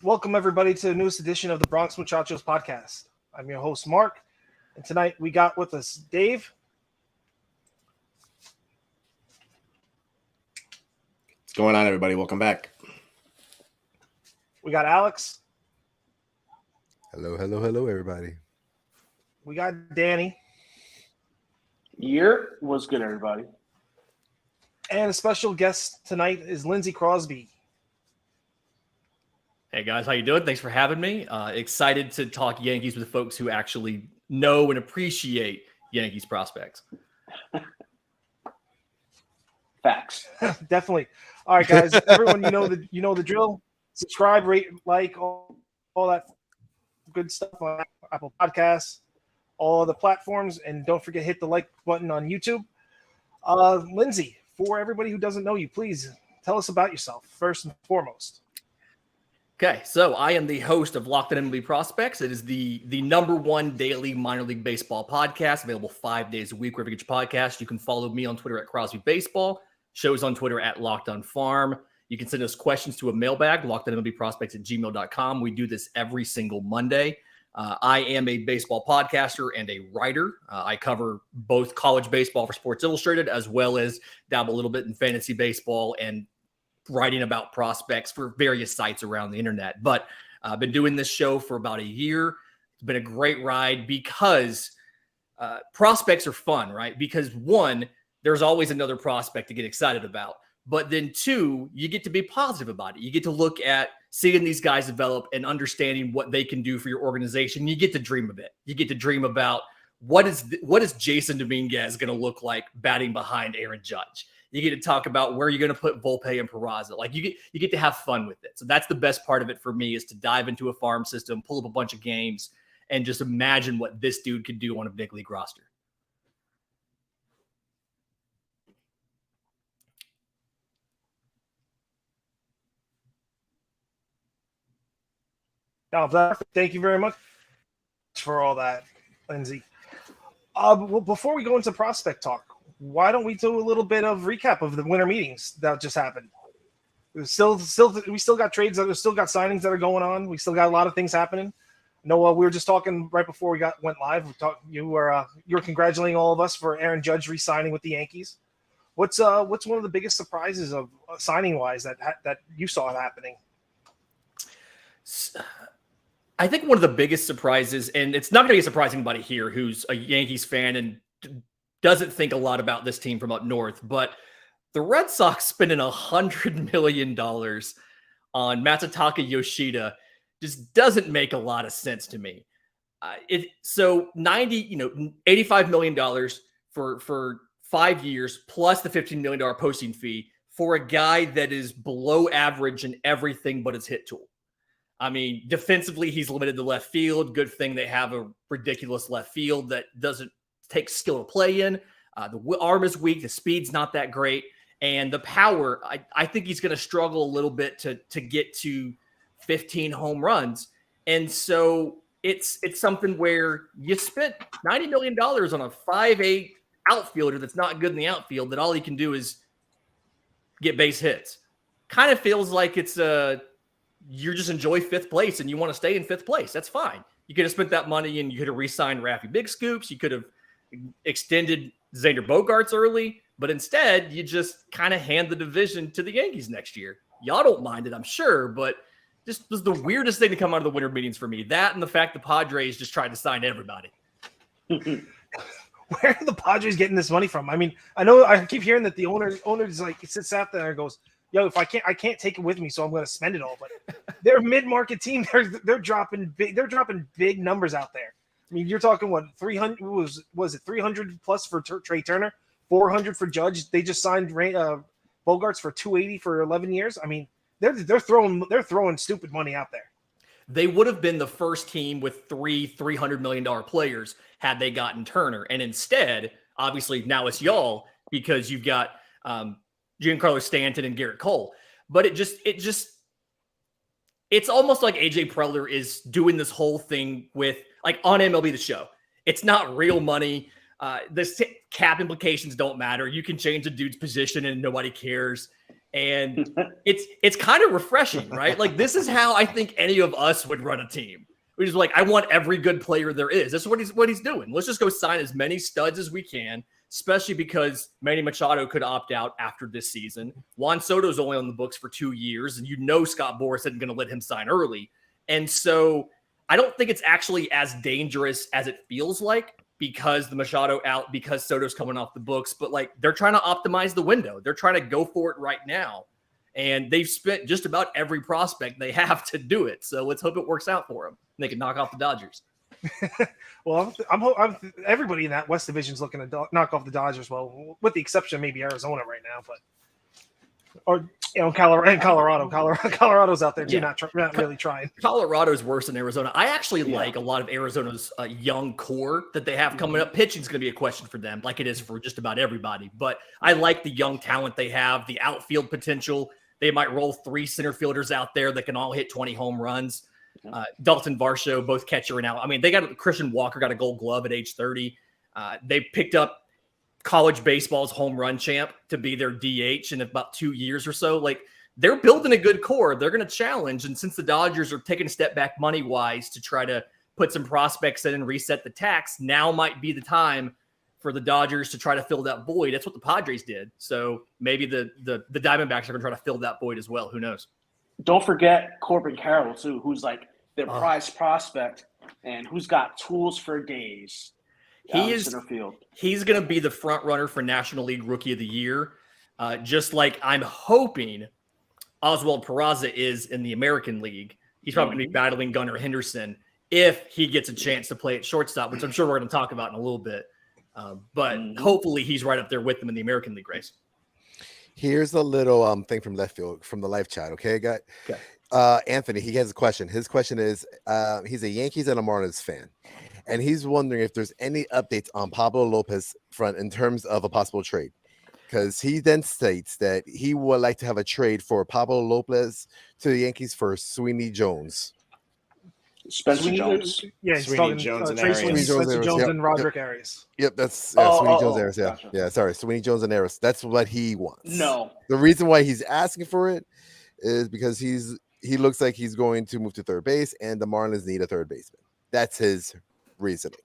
welcome everybody to the newest edition of the Bronx Muchachos podcast. I'm your host, Mark, and tonight we got with us Dave. What's going on, everybody? Welcome back. We got Alex. Hello, everybody. We got Danny. What's good, everybody? And a special guest tonight is Lindsay Crosby. Hey guys, how you doing? Thanks for having me. Excited to talk Yankees with folks who actually know and appreciate Yankees prospects. Facts. Definitely. All right, guys. Everyone, you know the drill. Subscribe, rate, like, all that good stuff on Apple Podcasts, all the platforms, and don't forget hit the like button on YouTube. Lindsay, for everybody who doesn't know you, please tell us about yourself first and foremost. Okay, so I am the host of Locked On MLB Prospects. It is the number one daily minor league baseball podcast, available 5 days a week wherever you get your podcast. You can follow me on Twitter at Crosby Baseball, shows on Twitter at Locked On Farm. You can send us questions to a mailbag, lockedonmlbprospects@gmail.com. We do this every single Monday. I am a baseball podcaster and a writer. I cover both college baseball for Sports Illustrated, as well as dabble a little bit in fantasy baseball and writing about prospects for various sites around the internet. But I've been doing this show for about a year. It's been a great ride because prospects are fun, right? Because one, there's always another prospect to get excited about. But then two, you get to be positive about it. You get to look at seeing these guys develop and understanding what they can do for your organization. You get to dream of it. You get to dream about what is Jason Dominguez going to look like batting behind Aaron Judge. You get to talk about where you're going to put Volpe and Peraza. Like you get to have fun with it. So that's the best part of it for me, is to dive into a farm system, pull up a bunch of games, and just imagine what this dude could do on a big league roster. Thank you very much for all that, Lindsay. Well, before we go into prospect talk, why don't we do a little bit of recap of the winter meetings that just happened? We still got trades, we still got signings that are going on. We still got a lot of things happening. Noah, we were just talking right before we went live. You were congratulating all of us for Aaron Judge re-signing with the Yankees. What's one of the biggest surprises of signing wise that you saw happening? I think one of the biggest surprises, and it's not going to be surprising anybody here who's a Yankees fan and doesn't think a lot about this team from up north, but the Red Sox spending $100 million on Masataka Yoshida just doesn't make a lot of sense to me. $85 million for 5 years plus the $15 million posting fee for a guy that is below average in everything but his hit tool. I mean, defensively, he's limited to left field. Good thing they have a ridiculous left field that doesn't take skill to play in. The arm is weak. The speed's not that great. And the power, I think he's going to struggle a little bit to get to 15 home runs. And so it's something where you spent $90 million on a 5'8" outfielder that's not good in the outfield, that all he can do is get base hits. Kind of feels like it's you just enjoy fifth place and you want to stay in fifth place. That's fine. You could have spent that money and you could have re-signed Raffy Big Scoops. You could have extended Xander Bogaerts early, but instead you just kind of hand the division to the Yankees next year. Y'all don't mind it, I'm sure, but just was the weirdest thing to come out of the winter meetings for me. That and the fact the Padres just tried to sign everybody. Where are the Padres getting this money from? I mean, I keep hearing that the owner's like, he sits out there and goes, yo, if I can't take it with me, so I'm going to spend it all. But they're a mid-market team. They're dropping big numbers out there. I mean, you're talking what, 300 was it 300 plus for Trey Turner, 400 for Judge. They just signed Bogaerts for 280 for 11 years. I mean, they're throwing stupid money out there. They would have been the first team with three $300 million players had they gotten Turner, and instead, obviously now it's y'all because you've got Giancarlo Stanton and Garrett Cole. But it's almost like AJ Preller is doing this whole thing with, like, on MLB The Show. It's not real money. The cap implications don't matter. You can change a dude's position and nobody cares. And it's kind of refreshing, right? Like, this is how I think any of us would run a team. Which is like, I want every good player there is. That's what he's doing. Let's just go sign as many studs as we can, especially because Manny Machado could opt out after this season. Juan Soto's only on the books for 2 years, and Scott Boras isn't going to let him sign early. And so I don't think it's actually as dangerous as it feels like, because the Machado out, because Soto's coming off the books. But like, they're trying to optimize the window. They're trying to go for it right now. And they've spent just about every prospect they have to do it. So let's hope it works out for them. They can knock off the Dodgers. Well, I'm everybody in that West Division is looking to knock off the Dodgers. Well, with the exception of maybe Arizona right now, Colorado. Colorado's out there too, not really trying. Colorado's worse than Arizona. I actually like a lot of Arizona's young core that they have coming up. Pitching's going to be a question for them, like it is for just about everybody. But I like the young talent they have, the outfield potential. They might roll 3 center fielders out there that can all hit 20 home runs. Dalton Varsho, both catcher and out. I mean, they got Christian Walker, got a Gold Glove at age 30. They picked up college baseball's home run champ to be their DH in about 2 years or so. Like, they're building a good core. They're going to challenge. And since the Dodgers are taking a step back money-wise to try to put some prospects in and reset the tax, now might be the time for the Dodgers to try to fill that void. That's what the Padres did. So maybe the Diamondbacks are going to try to fill that void as well. Who knows? Don't forget Corbin Carroll, too, who's like their prized prospect and who's got tools for days. Center field. He's going to be the front runner for National League Rookie of the Year, just like I'm hoping Oswald Peraza is in the American League. He's probably going to be battling Gunnar Henderson if he gets a chance to play at shortstop, which I'm sure we're going to talk about in a little bit. But hopefully he's right up there with them in the American League race. Here's a little thing from left field from the live chat. Okay, Anthony, he has a question. His question is, he's a Yankees and a Marlins fan, and he's wondering if there's any updates on Pablo Lopez front in terms of a possible trade. Because he then states that he would like to have a trade for Pablo Lopez to the Yankees for Sweeney Jones. Spencer Jones. Yeah, he's Sweeney talking Jones and Spencer Arias. Jones and Roderick Arias. Yep, that's Sweeney Jones Arias. Yeah, gotcha. yeah. Sorry, Sweeney Jones and Arias. That's what he wants. No, the reason why he's asking for it is because he looks like he's going to move to third base, and the Marlins need a third baseman. That's his reasoning.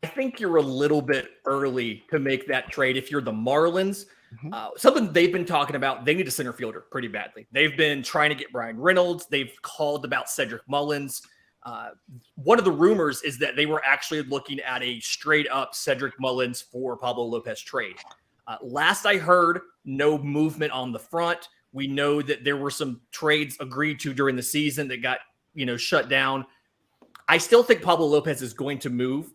I think you're a little bit early to make that trade if you're the Marlins. Something they've been talking about, they need a center fielder pretty badly. They've been trying to get Brian Reynolds. They've called about Cedric Mullins. One of the rumors is that they were actually looking at a straight up Cedric Mullins for Pablo Lopez trade. Last I heard, no movement on the front. We know that there were some trades agreed to during the season that got, shut down. I still think Pablo Lopez is going to move.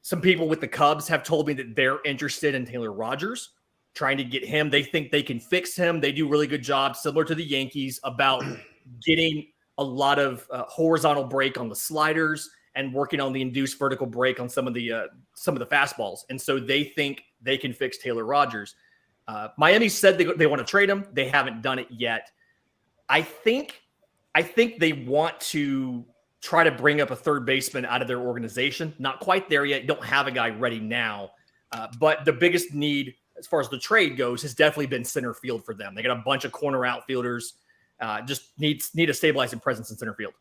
Some people with the Cubs have told me that they're interested in Taylor Rogers, trying to get him. They think they can fix him. They do a really good job, similar to the Yankees, about getting a lot of horizontal break on the sliders and working on the induced vertical break on some of the fastballs. And so they think they can fix Taylor Rogers. Miami said they want to trade him. They haven't done it yet. I think they want to try to bring up a third baseman out of their organization. Not quite there yet. Don't have a guy ready now. But the biggest need as far as the trade goes has definitely been center field for them. They got a bunch of corner outfielders. Just need a stabilizing presence in center field.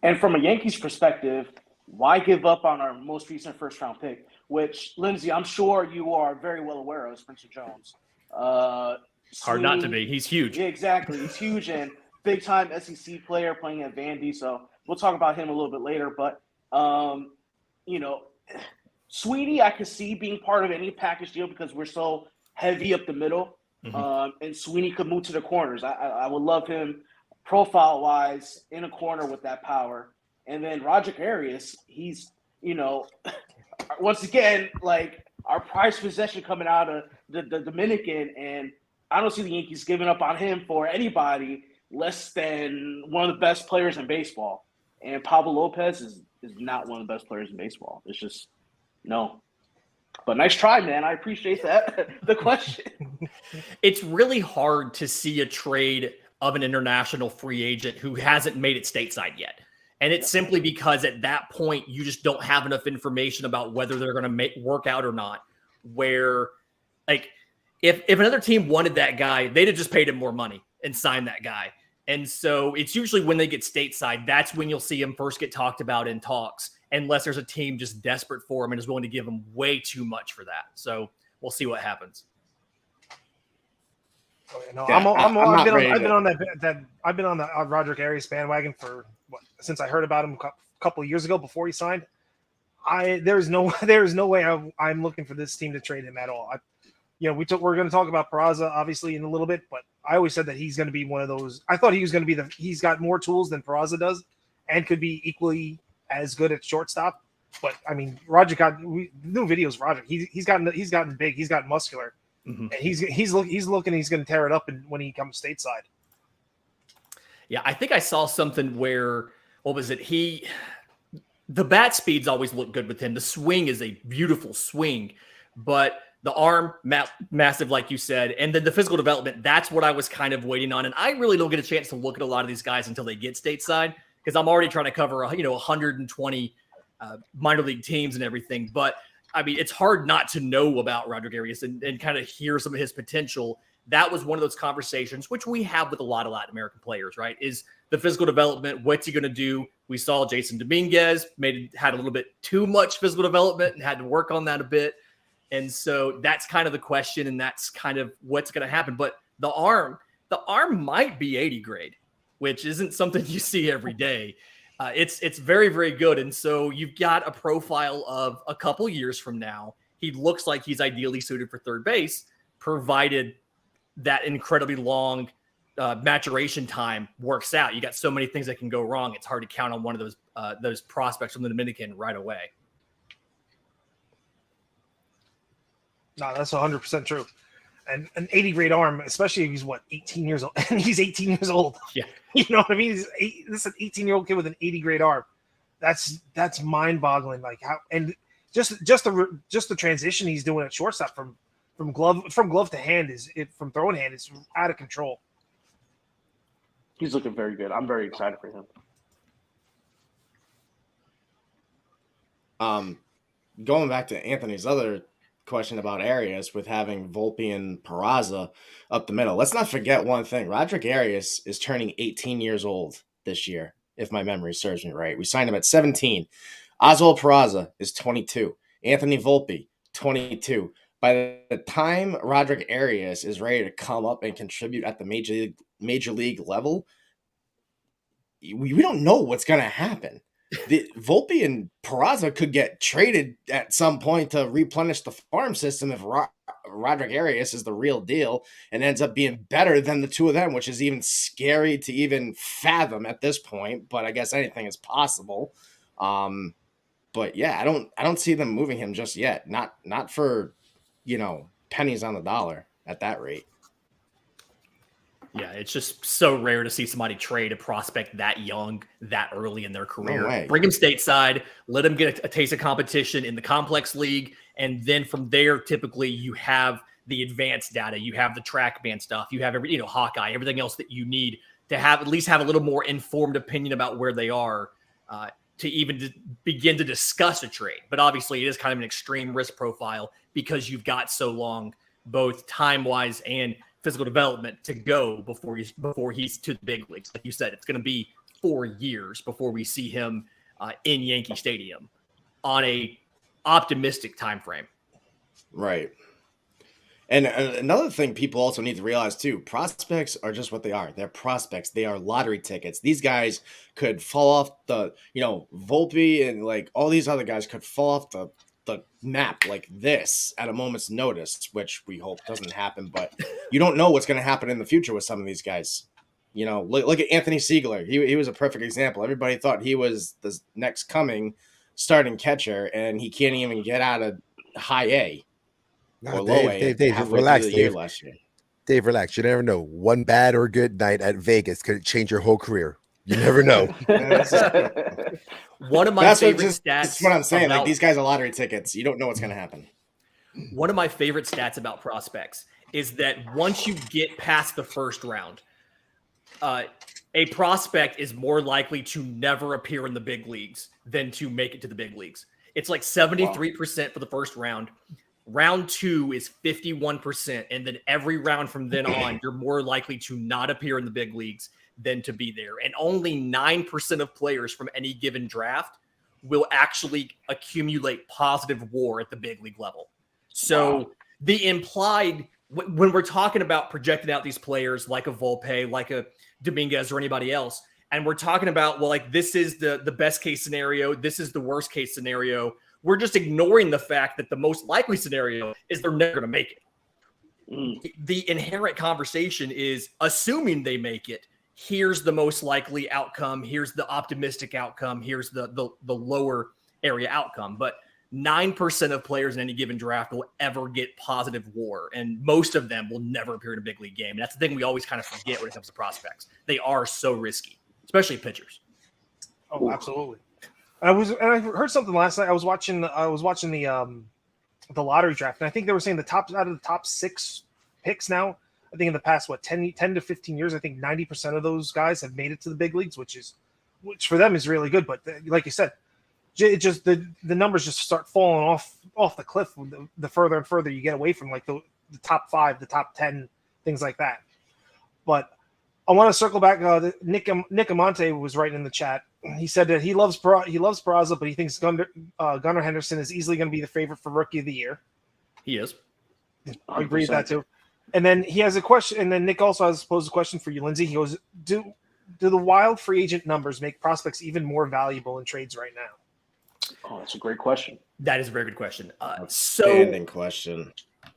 And from a Yankees perspective, why give up on our most recent first-round pick, which, Lindsay, I'm sure you are very well aware of, Spencer Jones. Hard not to be. He's huge. Yeah, exactly. He's huge and big-time SEC player playing at Vandy. So we'll talk about him a little bit later. But, Sweeney, I could see being part of any package deal because we're so heavy up the middle. And Sweeney could move to the corners. I would love him profile-wise in a corner with that power. And then Roderick Arias, he's, once again, like our prized possession coming out of the Dominican. And I don't see the Yankees giving up on him for anybody less than one of the best players in baseball. And Pablo Lopez is not one of the best players in baseball. It's just no. But nice try, man. I appreciate that. The question. It's really hard to see a trade of an international free agent who hasn't made it stateside yet. And it's simply because at that point, you just don't have enough information about whether they're going to work out or not. Where, like, if another team wanted that guy, they'd have just paid him more money and signed that guy. And so it's usually when they get stateside, that's when you'll see him first get talked about in talks, unless there's a team just desperate for him and is willing to give him way too much for that. So we'll see what happens. No, Yeah, I've been on the Roderick Arias bandwagon for since I heard about him a couple of years ago before he signed. There's no way I'm looking for this team to trade him at all. We're going to talk about Peraza obviously in a little bit, but I always said that he's going to be one of those. I thought he was going to be he's got more tools than Peraza does, and could be equally as good at shortstop. But I mean, Roger got new videos. Roger, he's gotten big. He's gotten muscular. Mm-hmm. And he's looking. He's going to tear it up when he comes stateside. Yeah, I think I saw something where the bat speeds always look good with him. The swing is a beautiful swing, but the arm massive, like you said, and then the physical development. That's what I was kind of waiting on, and I really don't get a chance to look at a lot of these guys until they get stateside because I'm already trying to cover 120 minor league teams and everything, but. I mean, it's hard not to know about Roderick Arias and kind of hear some of his potential. That was one of those conversations, which we have with a lot of Latin American players, right? Is the physical development, what's he going to do? We saw Jason Dominguez had a little bit too much physical development and had to work on that a bit. And so that's kind of the question, and that's kind of what's going to happen. But the arm might be 80 grade, which isn't something you see every day. It's very, very good. And so you've got a profile of a couple years from now. He looks like he's ideally suited for third base, provided that incredibly long maturation time works out. You got so many things that can go wrong. It's hard to count on one of those prospects from the Dominican right away. No, that's 100% true. And an 80 grade arm, especially if he's 18 years old, and he's 18 years old. Yeah. You know what I mean? This is an 18-year-old kid with an 80 grade arm. That's mind boggling. Like how, and just the transition he's doing at shortstop from glove to hand from throwing hand is out of control. He's looking very good. I'm very excited for him. Going back to Anthony's other question about Arias with having Volpe and Peraza up the middle. Let's not forget one thing. Roderick Arias is turning 18 years old this year, if my memory serves me right. We signed him at 17. Oswald Peraza is 22. Anthony Volpe, 22. By the time Roderick Arias is ready to come up and contribute at the major league level, we don't know what's going to happen. The Volpe and Peraza could get traded at some point to replenish the farm system if Roderick Arias is the real deal and ends up being better than the two of them, which is even scary to even fathom at this point. But I guess anything is possible. But yeah, I don't see them moving him just yet. Not for pennies on the dollar at that rate. Yeah, it's just so rare to see somebody trade a prospect that young, that early in their career. No way. Bring him stateside, let him get a taste of competition in the complex league, and then from there, typically you have the advanced data, you have the TrackMan stuff, you have Hawkeye, everything else that you need to at least have a little more informed opinion about where they are to even begin to discuss a trade. But obviously, it is kind of an extreme risk profile because you've got so long, both time-wise and physical development to go before he's to the big leagues. Like you said, it's going to be 4 years before we see him in Yankee Stadium on a optimistic time frame. Right. And another thing people also need to realize too, prospects are just what they are. They're prospects. They are lottery tickets. These guys could fall off the, Volpe and like all these other guys could fall off the map like this at a moment's notice, which we hope doesn't happen, but you don't know what's going to happen in the future with some of these guys. Look at Anthony Siegler. He was a perfect example. Everybody thought he was the next coming starting catcher, and he can't even get out of high A or low A. Dave, relax, Dave. Last year. Dave, relax. You never know. One bad or good night at Vegas could change your whole career. You never know. One of my favorite stats. That's what I'm saying. Like these guys are lottery tickets. You don't know what's going to happen. One of my favorite stats about prospects is that once you get past the first round, a prospect is more likely to never appear in the big leagues than to make it to the big leagues. It's like 73% for the first round, Round 2 is 51%. And then every round from then on, you're more likely to not appear in the big leagues than to be there. And only 9% of players from any given draft will actually accumulate positive WAR at the big league level. So the implied, when we're talking about projecting out these players like a Volpe, like a Dominguez or anybody else, and we're talking about, well, like this is the best case scenario, this is the worst case scenario, we're just ignoring the fact that the most likely scenario is they're never going to make it. The inherent conversation is assuming they make it. Here's the most likely outcome. Here's the optimistic outcome. Here's the lower area outcome. But 9% of players in any given draft will ever get positive WAR, and most of them will never appear in a big league game. And that's the thing we always kind of forget when it comes to prospects. They are so risky, especially pitchers. Oh, absolutely. I heard something last night. I was watching the lottery draft, and I think they were saying out of the top 6 picks now, I think in the past 10 to 15 years, I think 90% of those guys have made it to the big leagues, which for them is really good. But like you said, it just the numbers just start falling off the cliff the further and further you get away from like the top 5, the top 10, things like that. But I want to circle back. Nick Amante was writing in the chat. He said that he loves Peraza, but he thinks Gunnar Henderson is easily going to be the favorite for Rookie of the Year. He is. I agree with that too. And then he has a question. And then Nick also has posed a question for you, Lindsay. He goes, "Do the wild free agent numbers make prospects even more valuable in trades right now?" Oh, that's a great question. That is a very good question. Outstanding question.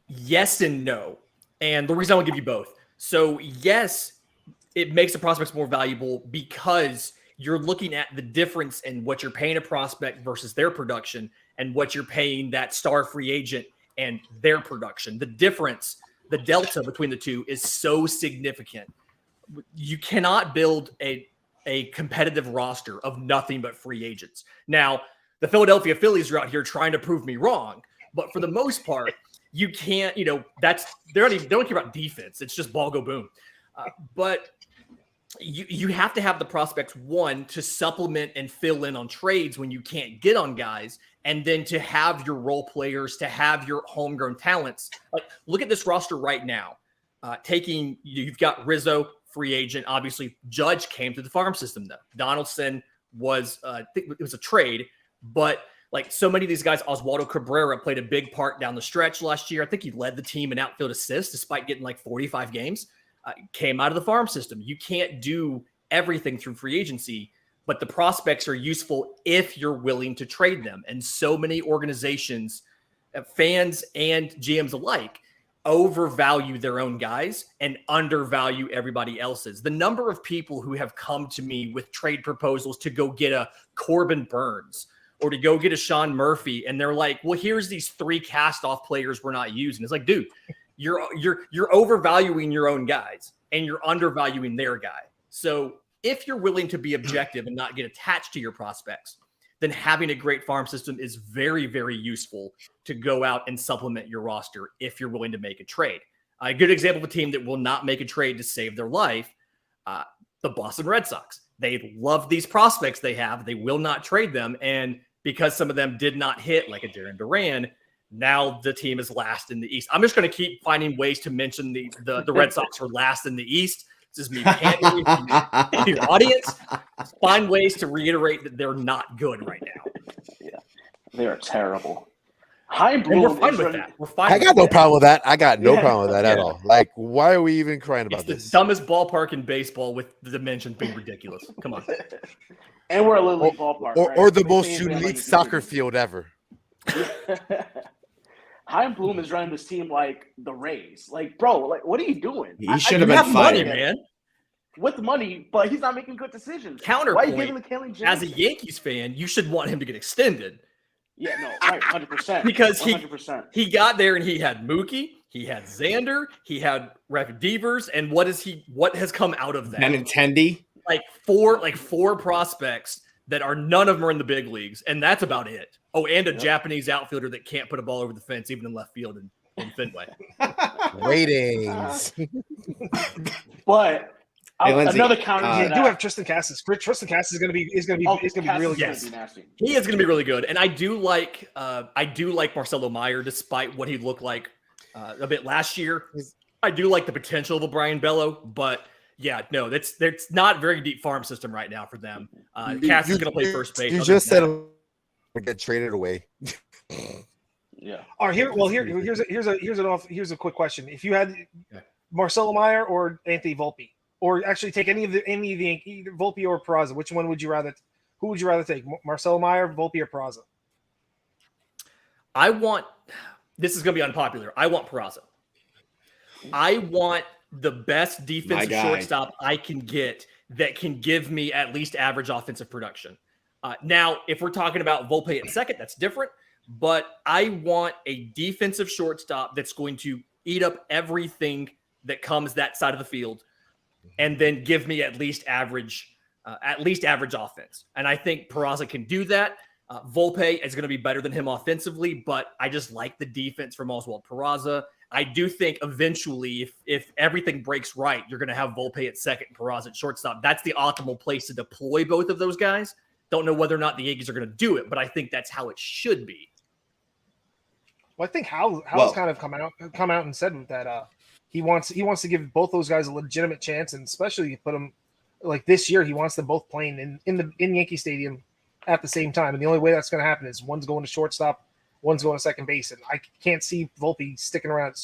Yes and no. And the reason I will give you both. So yes, it makes the prospects more valuable because you're looking at the difference in what you're paying a prospect versus their production and what you're paying that star free agent and their production. The difference, the delta between the two is so significant. You cannot build a competitive roster of nothing but free agents. Now, the Philadelphia Phillies are out here trying to prove me wrong, but for the most part, you can't, they don't care about defense. It's just ball go boom. But you have to have the prospects, one, to supplement and fill in on trades when you can't get on guys, and then to have your role players, to have your homegrown talents. Like, look at this roster right now. You've got Rizzo, free agent. Obviously, Judge came through the farm system, though. Donaldson was, I think it was a trade, but like so many of these guys, Oswaldo Cabrera played a big part down the stretch last year. I think he led the team in outfield assists despite getting like 45 games. Came out of the farm system. You can't do everything through free agency, but the prospects are useful if you're willing to trade them. And so many organizations, fans and GMs alike, overvalue their own guys and undervalue everybody else's. The number of people who have come to me with trade proposals to go get a Corbin Burns or to go get a Sean Murphy, and they're like, well, here's these 3 cast-off players we're not using. It's like, dude, you're overvaluing your own guys and you're undervaluing their guy. So if you're willing to be objective and not get attached to your prospects, then having a great farm system is very, very useful to go out and supplement your roster if you're willing to make a trade. A good example of a team that will not make a trade to save their life, the Boston Red Sox. They love these prospects they have. They will not trade them. And because some of them did not hit, like a Jarren Duran, now the team is last in the East. I'm just going to keep finding ways to mention the Red Sox are last in the East. This is me pandering to your audience. Find ways to reiterate that they're not good right now. Yeah, they are terrible. Chaim Bloom, we're fine with that. We're fine. I got no problem with that. I got no problem with that at all. Like, why are we even crying about it's this? the dumbest ballpark in baseball with the dimensions being ridiculous. Come on. And we're a Little League ballpark. Or the most unique soccer field ever. Chaim Bloom is running this team like the Rays. Like, bro, like, what are you doing? He should have been money, fired, man. With money, but he's not making good decisions. Counterpoint, why are you giving the Kelly James? As a Yankees fan, you should want him to get extended. Yeah, no, right, 100%. Because 100%. he got there and he had Mookie, he had Xander, he had Rapid Devers, and what has come out of that? Benintendi. Like four prospects that are none of them are in the big leagues, and that's about it. Oh, and a Japanese outfielder that can't put a ball over the fence, even in left field in Fenway. Ratings. But Hey, Lindsay, Another counter. You do have Tristan Cassis. Tristan Cassis is going to be really good. Yes. He is going to be really good, and I do like Marcelo Meyer, despite what he looked like a bit last year. I do like the potential of a Brian Bello, but yeah, no, that's not a very deep farm system right now for them. Cassis is going to play first base. You just said he'll get traded away. Yeah. All right, here's a quick question. If you had Marcelo Meyer or Anthony Volpe, or actually take any of the either Volpe or Peraza, which one would you rather? Who would you rather take, Marcelo Meyer, Volpe, or Peraza? This is going to be unpopular. I want Peraza. I want the best defensive shortstop I can get that can give me at least average offensive production. Now, if we're talking about Volpe at second, that's different. But I want a defensive shortstop that's going to eat up everything that comes that side of the field, and then give me at least average offense. And I think Peraza can do that. Volpe is going to be better than him offensively, but I just like the defense from Oswald Peraza. I do think eventually, if everything breaks right, you're going to have Volpe at second and Peraza at shortstop. That's the optimal place to deploy both of those guys. Don't know whether or not the Yankees are going to do it, but I think that's how it should be. Well, I think Hal's kind of come out and said that he wants to give both those guys a legitimate chance, and especially put them like this year. He wants them both playing in Yankee Stadium at the same time, and the only way that's going to happen is one's going to shortstop, one's going to second base, and I can't see Volpe sticking around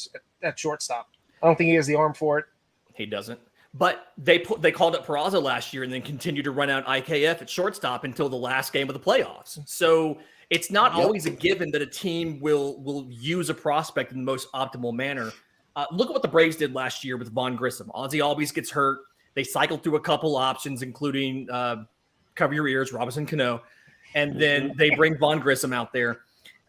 at shortstop. I don't think he has the arm for it. He doesn't. But they called up Peraza last year and then continued to run out IKF at shortstop until the last game of the playoffs. So it's not always a given that a team will use a prospect in the most optimal manner. Look at what the Braves did last year with Vaughn Grissom. Ozzie Albies gets hurt. They cycled through a couple options, including cover your ears, Robinson Cano. And then they bring Vaughn Grissom out there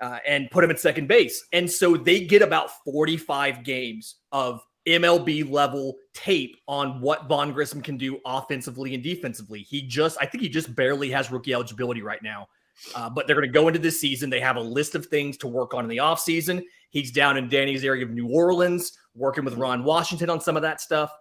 and put him at second base. And so they get about 45 games of MLB level tape on what Vaughn Grissom can do offensively and defensively. I think he just barely has rookie eligibility right now. But they're going to go into this season. They have a list of things to work on in the offseason. He's down in Danny's area of New Orleans, working with Ron Washington on some of that stuff.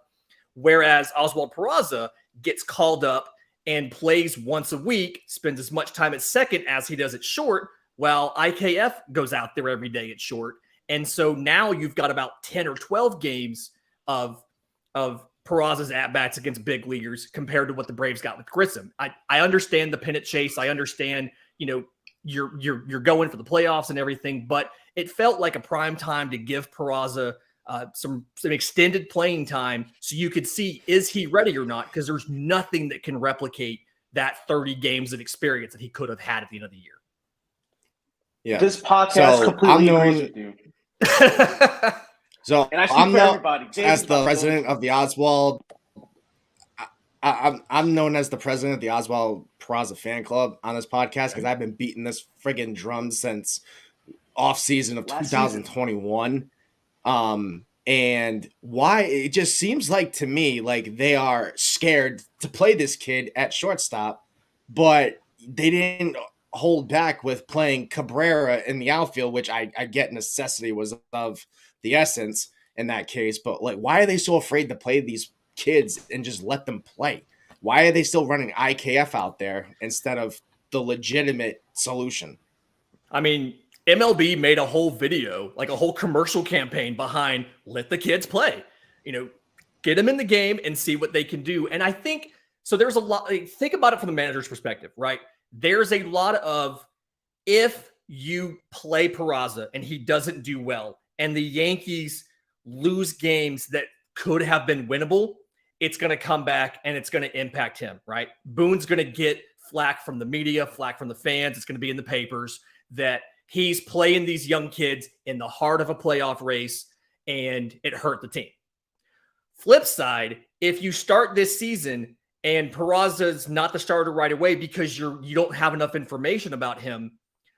Whereas Oswald Peraza gets called up and plays once a week, spends as much time at second as he does at short, while IKF goes out there every day at short. And so now you've got about 10 or 12 games of Peraza's at-bats against big leaguers compared to what the Braves got with Grissom. I understand the pennant chase. I understand, you're going for the playoffs and everything, but it felt like a prime time to give Peraza some extended playing time so you could see, is he ready or not? Because there's nothing that can replicate that 30 games of experience that he could have had at the end of the year. Yeah. This podcast completely agrees with you. So I'm known as the president of the Oswald. I'm known as the president of the Oswald Peraza fan club on this podcast because I've been beating this friggin' drum since off season of 2021. And why it just seems like to me like they are scared to play this kid at shortstop, but they didn't hold back with playing Cabrera in the outfield, which I get necessity was of the essence in that case. But like, why are they so afraid to play these kids and just let them play? Why are they still running IKF out there instead of the legitimate solution? I mean, MLB made a whole video, like a whole commercial campaign behind let the kids play, get them in the game and see what they can do. And I think, so there's a lot, think about it from the manager's perspective, right? There's a lot of, if you play Peraza and he doesn't do well and the Yankees lose games that could have been winnable, it's going to come back and it's going to impact him, right? Boone's going to get flack from the media, flack from the fans. It's going to be in the papers that he's playing these young kids in the heart of a playoff race and it hurt the team. Flip side, if you start this season and Peraza's not the starter right away because you don't have enough information about him,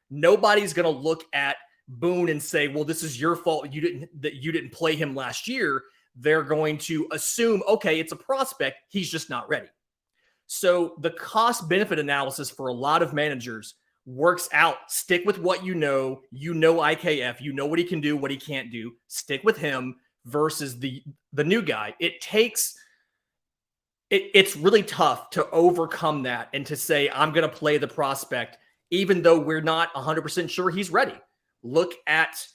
nobody's going to look at Boone and say, well, this is your fault you didn't play him last year. They're going to assume, okay, it's a prospect, he's just not ready. So the cost benefit analysis for a lot of managers works out. Stick with what you know IKF, you know what he can do, what he can't do. Stick with him versus the new guy. It takes it's really tough to overcome that and to say, I'm going to play the prospect, even though we're not 100% sure he's ready. Look at,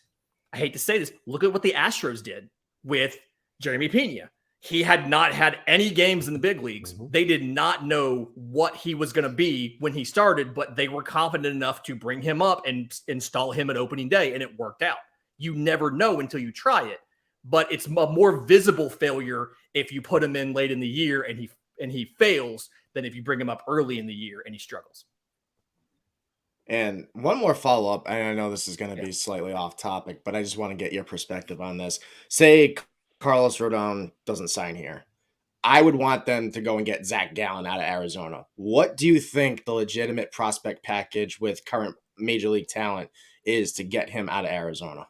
I hate to say this, look at what the Astros did with Jeremy Pena. He had not had any games in the big leagues. Mm-hmm. They did not know what he was going to be when he started, but they were confident enough to bring him up and install him at opening day, and it worked out. You never know until you try it, but it's a more visible failure if you put him in late in the year and he fails than if you bring him up early in the year and he struggles. And one more follow-up, and I know this is going to be slightly off topic, but I just want to get your perspective on this. Say Carlos Rodon doesn't sign here. I would want them to go and get Zach Gallen out of Arizona. What do you think the legitimate prospect package with current major league talent is to get him out of Arizona?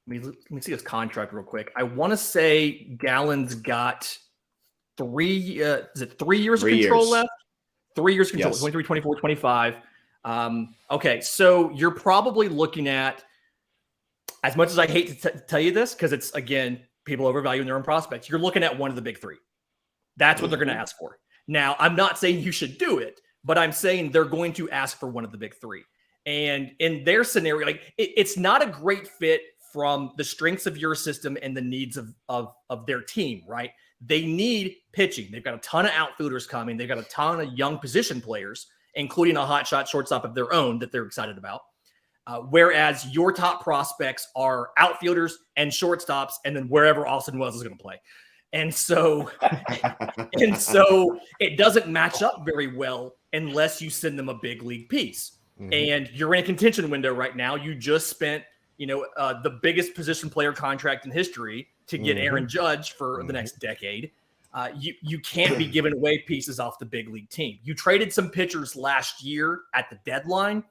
Let me see his contract real quick. I want to say Gallen's got 3 years of control left? 3 years control, yes. 23, 24, 25. Okay, so you're probably looking at, as much as I hate to tell you this, because it's, again, people overvaluing their own prospects, you're looking at one of the big three. That's what they're going to ask for. Now, I'm not saying you should do it, but I'm saying they're going to ask for one of the big three. And in their scenario, like it's not a great fit from the strengths of your system and the needs of their team, right? They need pitching. They've got a ton of outfielders coming. They've got a ton of young position players, including a hotshot shortstop of their own that they're excited about. Whereas your top prospects are outfielders and shortstops, and then wherever Austin Wells is going to play. And so it doesn't match up very well unless you send them a big league piece. Mm-hmm. And you're in a contention window right now. You just spent, the biggest position player contract in history to get Aaron Judge for the next decade. You can't be giving away pieces off the big league team. You traded some pitchers last year at the deadline.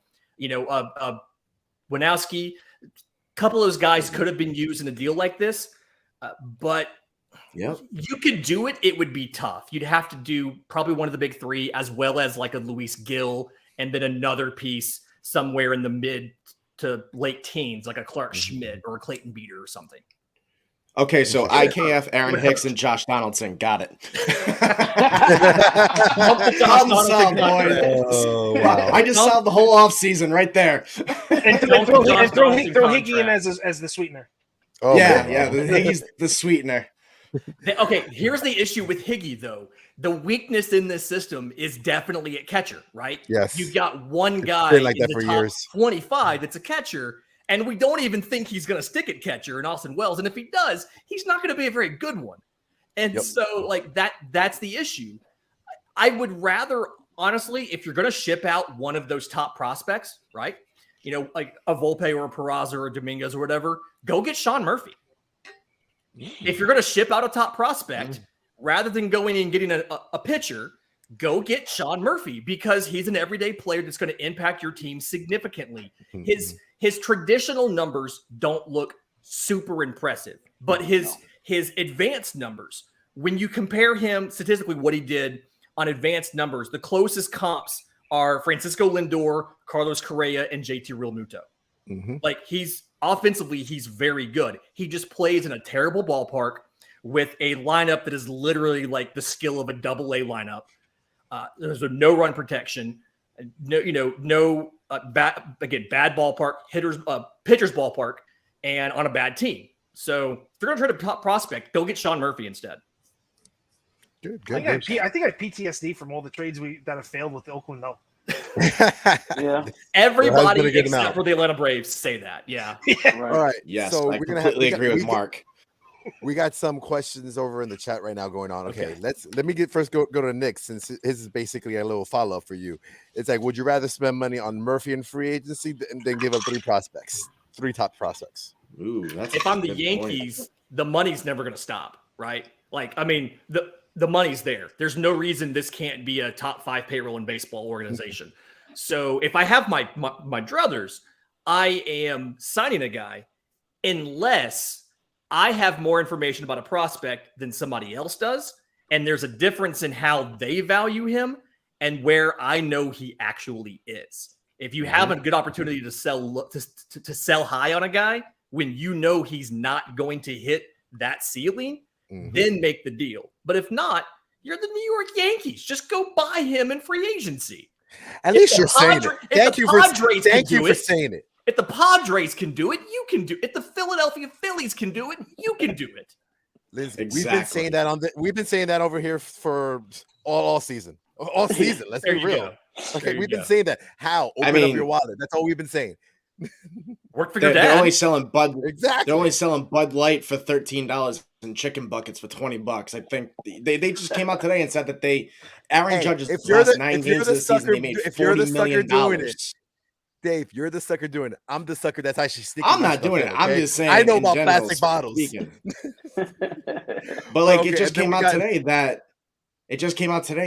Winowski, a couple of those guys could have been used in a deal like this, but you could do it. It would be tough. You'd have to do probably one of the big three, as well as like a Luis Gill, and then another piece somewhere in the mid to late teens, like a Clark Schmidt or a Clayton Beater or something. Okay, so IKF, Aaron Hicks, and Josh Donaldson. Got it. I just solved the whole offseason right there. And throw Higgy in as the sweetener. Oh, yeah. Higgy's the sweetener. Okay, here's the issue with Higgy, though. The weakness in this system is definitely at catcher, right? Yes. You've got one guy like in that the for top years. 25 that's a catcher, and we don't even think he's going to stick at catcher in Austin Wells. And if he does, he's not going to be a very good one. And so, like, that's the issue. I would rather, honestly, if you're going to ship out one of those top prospects, right? Like a Volpe or a Peraza or a Dominguez or whatever, go get Sean Murphy. If you're going to ship out a top prospect, rather than going and getting a pitcher, go get Sean Murphy, because he's an everyday player that's going to impact your team significantly. His traditional numbers don't look super impressive, but his advanced numbers, when you compare him statistically, what he did on advanced numbers, the closest comps are Francisco Lindor, Carlos Correa, and JT Realmuto. Like, offensively, he's very good. He just plays in a terrible ballpark with a lineup that is literally like the skill of a double-A lineup. There's no run protection, bad ballpark, pitcher's ballpark, and on a bad team. So if you're going to try to top prospect, go get Sean Murphy instead. Good. I think I have PTSD from all the trades that have failed with Oakland, though. Yeah. Everybody except for the Atlanta Braves say that. Yeah. All right. Yes, so I completely agree with Mark. We got some questions over in the chat right now going on. Okay. Let me go to Nick, since his is basically a little follow-up for you. It's like, would you rather spend money on Murphy in free agency than give up three top prospects? Ooh, if I'm the Yankees, the money's never going to stop, right? Like, I mean, the money's there. There's no reason this can't be a top 5 payroll in baseball organization. So if I have my druthers, I am signing a guy unless I have more information about a prospect than somebody else does, and there's a difference in how they value him and where I know he actually is. If you have a good opportunity to sell high on a guy when you know he's not going to hit that ceiling, then make the deal. But if not, You're the New York Yankees. Just go buy him in free agency. At least you're saying it. Thank you for saying it. If the Padres can do it, you can do it. If the Philadelphia Phillies can do it, you can do it. Lindsay, we've been saying that we've been saying that over here for all season. All season. Let's be real. Okay, we've been saying that. How? Open up your wallet. That's all we've been saying. Work for your dad. They're only selling Bud. Exactly. They're only selling Bud Light for $13 and chicken buckets for $20. I think they just came out today and said that Aaron Judge's last 9 games of the season, they made $40 million. Dave, you're the sucker doing it. I'm the sucker that's actually sticking. I'm not doing it. Okay? I'm just saying. I know about plastic bottles. But like, it just came out today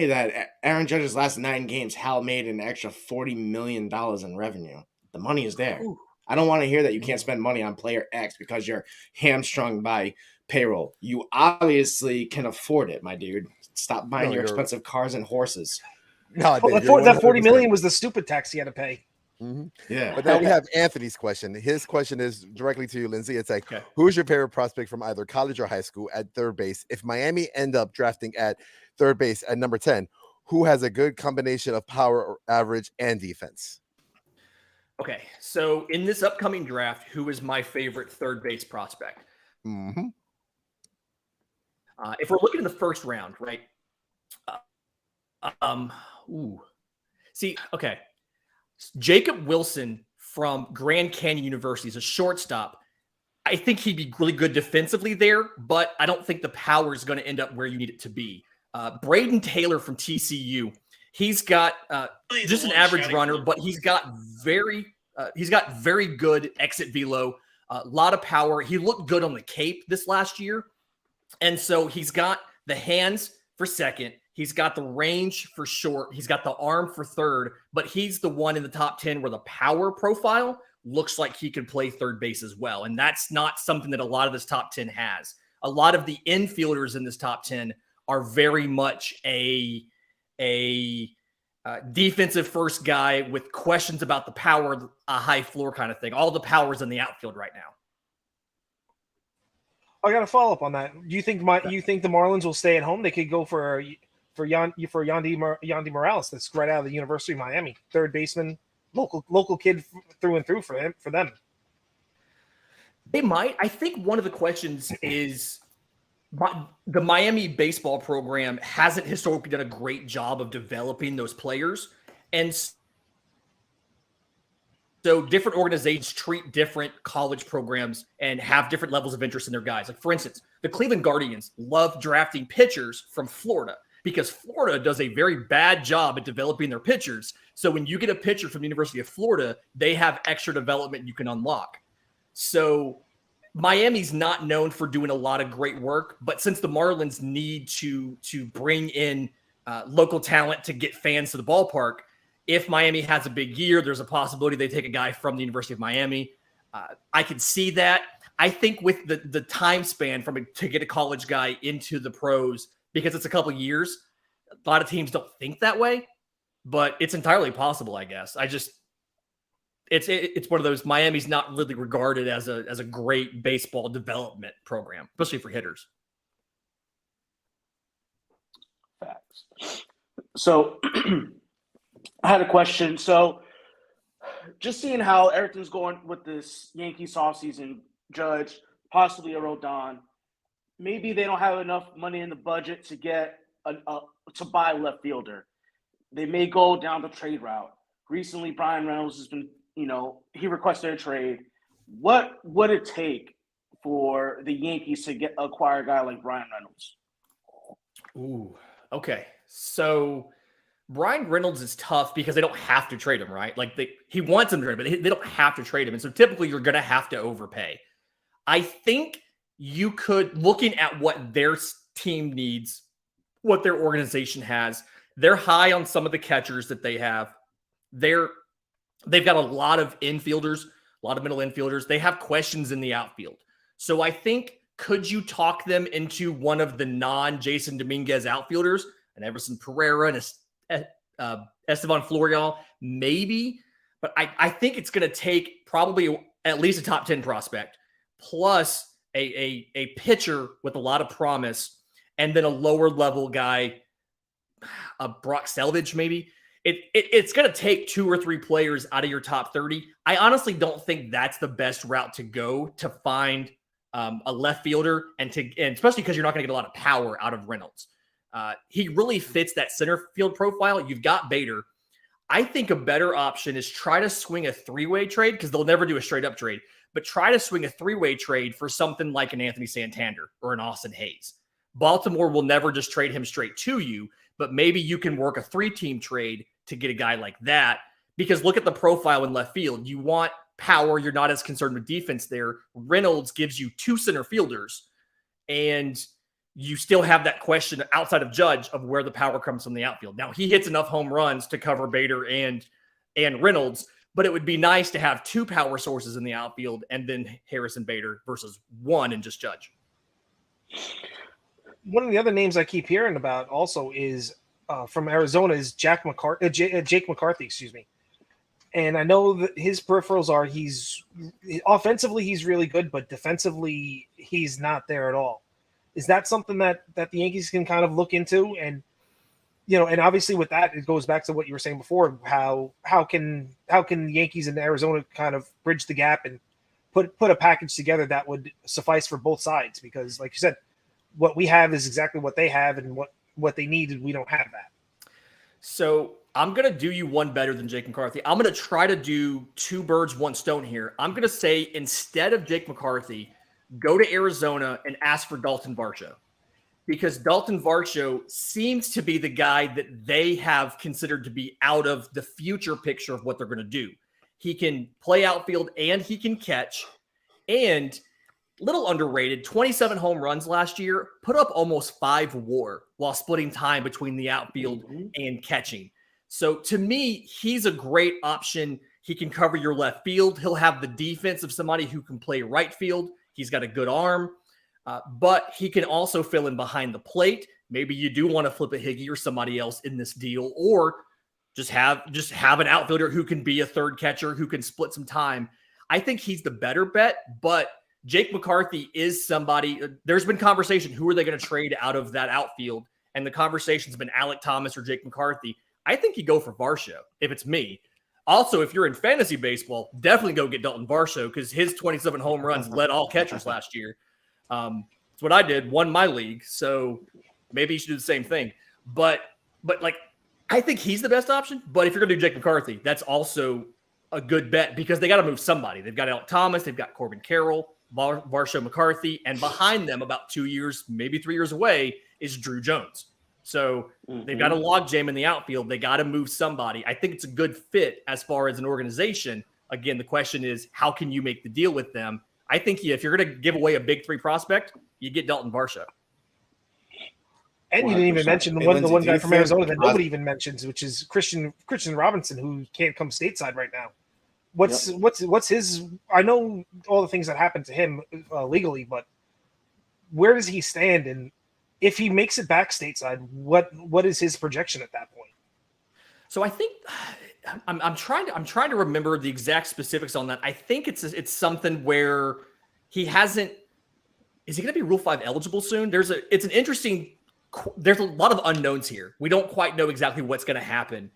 that Aaron Judge's last 9 games, Hal made an extra $40 million in revenue. The money is there. Ooh. I don't want to hear that you can't spend money on player X because you're hamstrung by payroll. You obviously can afford it, my dude. Stop buying your expensive cars and horses. No, that $40 million was the stupid tax he had to pay. Mm-hmm. Yeah. But now we have Anthony's question. His question is directly to you, Lindsay. It's like, who's your favorite prospect from either college or high school at third base? If Miami end up drafting at third base at number 10, who has a good combination of power, average, and defense? Okay, so in this upcoming draft, who is my favorite third base prospect? Mm-hmm. If we're looking in the first round, right? Jacob Wilson from Grand Canyon University is a shortstop. I think he'd be really good defensively there, but I don't think the power is going to end up where you need it to be. Braden Taylor from TCU. He's got just an average runner, but he's got very good exit velo, a lot of power. He looked good on the Cape this last year. And so he's got the hands for second. He's got the range for short. He's got the arm for third, but he's the one in the top 10 where the power profile looks like he could play third base as well. And that's not something that a lot of this top 10 has. A lot of the infielders in this top 10 are very much a defensive first guy with questions about the power, a high floor kind of thing. All the power's in the outfield right now. I got to follow up on that. Do you think the Marlins will stay at home? They could go for Yandy Morales. That's right out of the University of Miami, third baseman, local kid through and through for them. They might. I think one of the questions is the Miami baseball program hasn't historically done a great job of developing those players. And so different organizations treat different college programs and have different levels of interest in their guys. Like, for instance, the Cleveland Guardians love drafting pitchers from Florida because Florida does a very bad job at developing their pitchers. So when you get a pitcher from the University of Florida, they have extra development you can unlock. So Miami's not known for doing a lot of great work, but since the Marlins need to bring in local talent to get fans to the ballpark, if Miami has a big year, there's a possibility they take a guy from the University of Miami. I can see that. I think with the time span to get a college guy into the pros, because it's a couple of years, a lot of teams don't think that way, but it's entirely possible, I guess. It's one of those. Miami's not really regarded as a great baseball development program, especially for hitters. Facts. So I had a question. So just seeing how everything's going with this Yankees offseason, Judge, possibly a Rodon, maybe they don't have enough money in the budget to get to buy a left fielder. They may go down the trade route. Recently, Brian Reynolds has been, he requested a trade. What would it take for the Yankees to acquire a guy like Brian Reynolds? Ooh, okay. So Brian Reynolds is tough because they don't have to trade him, right? Like he wants him to trade, but they don't have to trade him. And so typically you're going to have to overpay. I think you could, looking at what their team needs, what their organization has, they're high on some of the catchers that they have. They've got a lot of infielders, a lot of middle infielders. They have questions in the outfield. So I think, could you talk them into one of the non-Jason Dominguez outfielders, and Everson Pereira and Estevan Florial? Maybe. But I think it's going to take probably at least a top 10 prospect plus a pitcher with a lot of promise and then a lower level guy, Brock Selvage maybe. It's going to take 2 or 3 players out of your top 30. I honestly don't think that's the best route to go to find a left fielder, and especially because you're not going to get a lot of power out of Reynolds. He really fits that center field profile. You've got Bader. I think a better option is try to swing a 3-way trade, because they'll never do a straight up trade, but try to swing a 3-way trade for something like an Anthony Santander or an Austin Hayes. Baltimore will never just trade him straight to you, but maybe you can work a 3-team trade to get a guy like that, because look at the profile in left field. You want power. You're not as concerned with defense there. Reynolds gives you 2 center fielders, and you still have that question outside of Judge of where the power comes from the outfield. Now, he hits enough home runs to cover Bader and Reynolds, but it would be nice to have 2 power sources in the outfield and then Harrison Bader versus 1 and just Judge. One of the other names I keep hearing about also is from Arizona is Jake McCarthy, excuse me. And I know that his peripherals are offensively he's really good, but defensively he's not there at all. Is that something that the Yankees can kind of look into? And and obviously with that, it goes back to what you were saying before. How can the Yankees and Arizona kind of bridge the gap and put a package together that would suffice for both sides? Because like you said, what we have is exactly what they have, and what they need, and we don't have that. So I'm going to do you one better than Jake McCarthy. I'm going to try to do 2 birds, 1 stone here. I'm going to say, instead of Jake McCarthy, go to Arizona and ask for Dalton Varsho, because Dalton Varsho seems to be the guy that they have considered to be out of the future picture of what they're going to do. He can play outfield and he can catch, and little underrated, 27 home runs last year, put up almost 5 WAR while splitting time between the outfield and catching. So to me, he's a great option. He can cover your left field. He'll have the defense of somebody who can play right field. He's got a good arm, but he can also fill in behind the plate. Maybe you do want to flip a Higgy or somebody else in this deal, or just have an outfielder who can be a third catcher who can split some time. I think he's the better bet, but Jake McCarthy is somebody. There's been conversation, who are they going to trade out of that outfield? And the conversation's been Alec Thomas or Jake McCarthy. I think you go for Varsho if it's me. Also, if you're in fantasy baseball, definitely go get Dalton Varsho, because his 27 home runs led all catchers last year. That's what I did, won my league. So maybe you should do the same thing. But like, I think he's the best option. But if you're going to do Jake McCarthy, that's also a good bet, because they got to move somebody. They've got Alec Thomas, they've got Corbin Carroll, Varsho, McCarthy, and behind them, about 2 years, maybe 3 years away, is Drew Jones. So they've got a log jam in the outfield. They got to move somebody. I think it's a good fit as far as an organization. Again, the question is, how can you make the deal with them? I think if you're going to give away a big 3 prospect, you get Dalton Varsho. And you didn't even mention the one guy from Arizona that nobody even mentions, which is Christian Robinson, who can't come stateside right now. What's his? I know all the things that happened to him legally, but where does he stand? And if he makes it back stateside, what is his projection at that point? So I think I'm trying to remember the exact specifics on that. I think it's something where he hasn't. Is he going to be Rule 5 eligible soon? There's a lot of unknowns here. We don't quite know exactly what's going to happen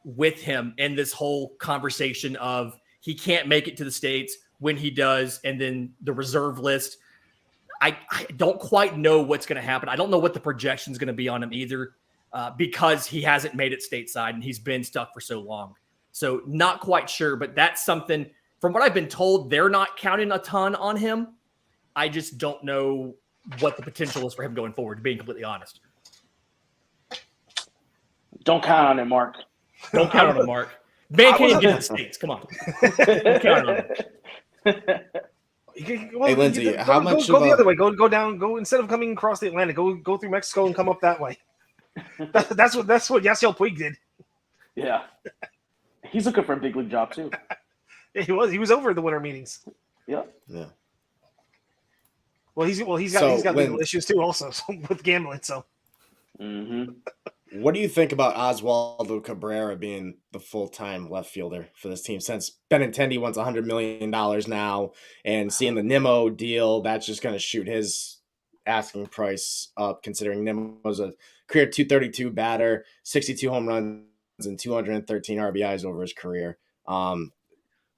with him in this whole conversation of he can't make it to the States, when he does, and then the reserve list. I don't quite know what's going to happen. I don't know what the projection is going to be on him either, because he hasn't made it stateside and he's been stuck for so long. So not quite sure, but that's something, from what I've been told, they're not counting a ton on him. I just don't know what the potential is for him going forward, being completely honest. Don't count on it, Mark. Don't count on him, Mark. Man can't even get to the States. Come on. Don't count on him. Hey, Lindsay, how much go the other way? Go down. Go, instead of coming across the Atlantic, go through Mexico and come up that way. That's what Yasiel Puig did. Yeah, he's looking for a big league job too. Yeah, he was over the winter meetings. Yeah. Well, he's got legal issues too, also, with gambling. So. What do you think about Oswaldo Cabrera being the full-time left fielder for this team? Since Benintendi wants $100 million now, and seeing the Nimmo deal, that's just going to shoot his asking price up, considering Nim was a career 232 batter, 62 home runs, and 213 RBIs over his career.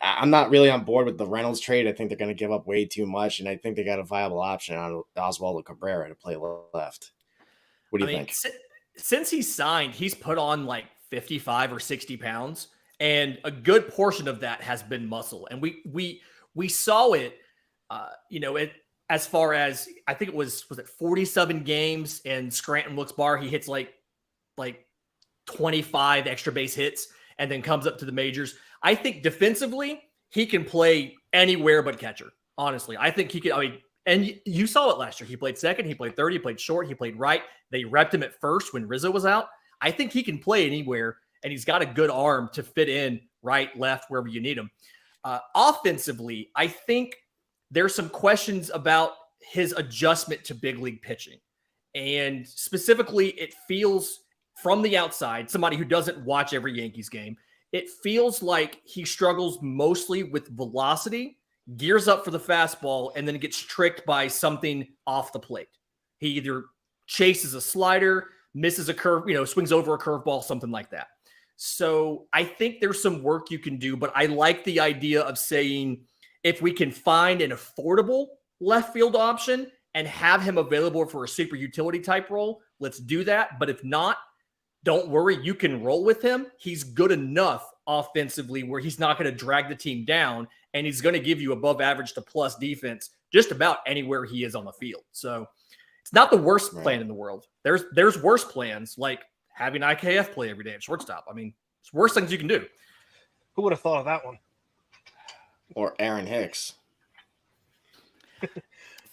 I'm not really on board with the Reynolds trade. I think they're going to give up way too much, and I think they got a viable option on Oswaldo Cabrera to play left. What do you think? Since he's signed, he's put on like 55 or 60 pounds, and a good portion of that has been muscle. And we saw it, as far as, I think it was it 47 games in Scranton Wilkes-Barre, he hits like 25 extra base hits and then comes up to the majors. I think defensively, he can play anywhere but catcher. Honestly, I think he could. And you saw it last year. He played second, he played third, he played short, he played right. They repped him at first when Rizzo was out. I think he can play anywhere, and he's got a good arm to fit in right, left, wherever you need him. Offensively, I think there's some questions about his adjustment to big league pitching. And specifically, it feels from the outside, somebody who doesn't watch every Yankees game, it feels like he struggles mostly with velocity, gears up for the fastball, and then gets tricked by something off the plate. He either chases a slider, misses a curve, swings over a curveball, something like that. So I think there's some work you can do, but I like the idea of saying, if we can find an affordable left field option and have him available for a super utility type role, let's do that. But if not, don't worry, you can roll with him. He's good enough offensively where he's not going to drag the team down, and he's going to give you above average to plus defense just about anywhere he is on the field. So it's not the worst plan in the world. There's worse plans, like having IKF play every day at shortstop. I mean, it's worse things you can do. Who would have thought of that one? Or Aaron Hicks.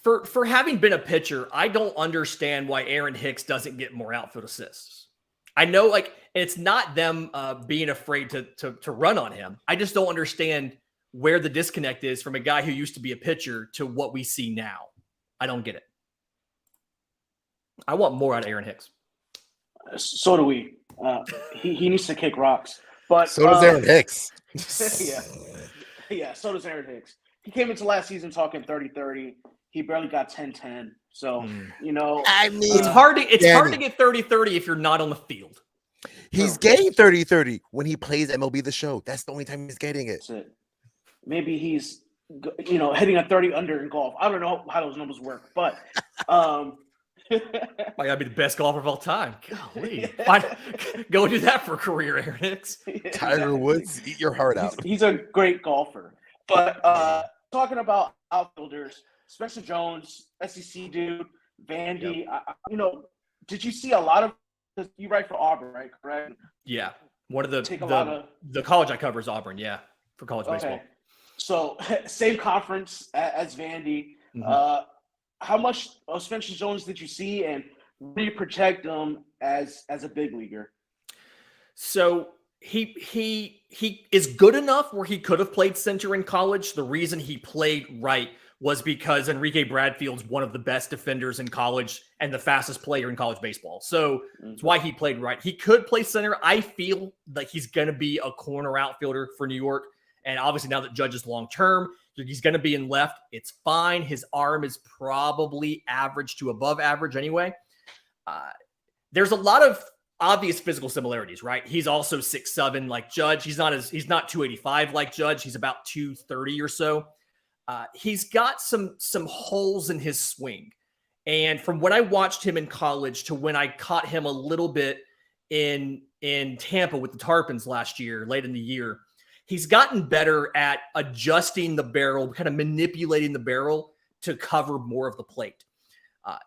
For having been a pitcher, I don't understand why Aaron Hicks doesn't get more outfield assists. I know, it's not them being afraid to run on him. I just don't understand where the disconnect is from a guy who used to be a pitcher to what we see now. I don't get it. I want more out of Aaron Hicks. So do we. He needs to kick rocks. But so does Aaron Hicks. Yeah, so does Aaron Hicks. He came into last season talking 30-30. He barely got 10-10. So, I mean, it's hard to get 30-30 if you're not on the field. He's getting 30-30 when he plays MLB The Show. That's the only time he's getting it. That's it. Maybe he's, hitting a 30 under in golf. I don't know how those numbers work, but Might gotta be the best golfer of all time. Golly. Go do that for a career, Aaron Hicks. Tiger Woods, eat your heart out. He's a great golfer. But talking about outfielders, Spencer Jones, SEC dude, Vandy, yep. Did you see a lot of – you write for Auburn, right? Correct? Yeah. One of the college I cover is Auburn, yeah, for college baseball. So same conference as Vandy. Mm-hmm. How much of Spencer Jones did you see, and where do you project him as a big leaguer? So he is good enough where he could have played center in college. The reason he played right was because Enrique Bradfield's one of the best defenders in college and the fastest player in college baseball. So that's why he played right. He could play center. I feel like he's going to be a corner outfielder for New York. And obviously now that Judge is long-term, he's going to be in left. It's fine. His arm is probably average to above average anyway. There's a lot of obvious physical similarities, right? He's also 6'7" like Judge. He's not 285 like Judge. He's about 230 or so. He's got some holes in his swing. And from when I watched him in college to when I caught him a little bit in Tampa with the Tarpons last year, late in the year, he's gotten better at adjusting the barrel, kind of manipulating the barrel to cover more of the plate.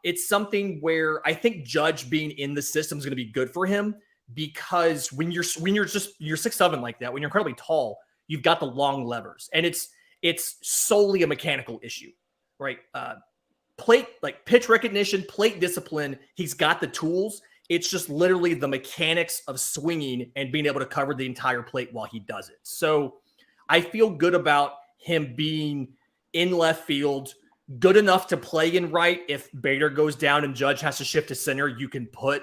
It's something where I think Judge being in the system is going to be good for him, because when you're 6'7" like that, when you're incredibly tall, you've got the long levers, and it's solely a mechanical issue, right? Plate, like pitch recognition, plate discipline, he's got the tools. It's just literally the mechanics of swinging and being able to cover the entire plate while he does it. So I feel good about him being in left field, good enough to play in right. If Bader goes down and Judge has to shift to center, you can put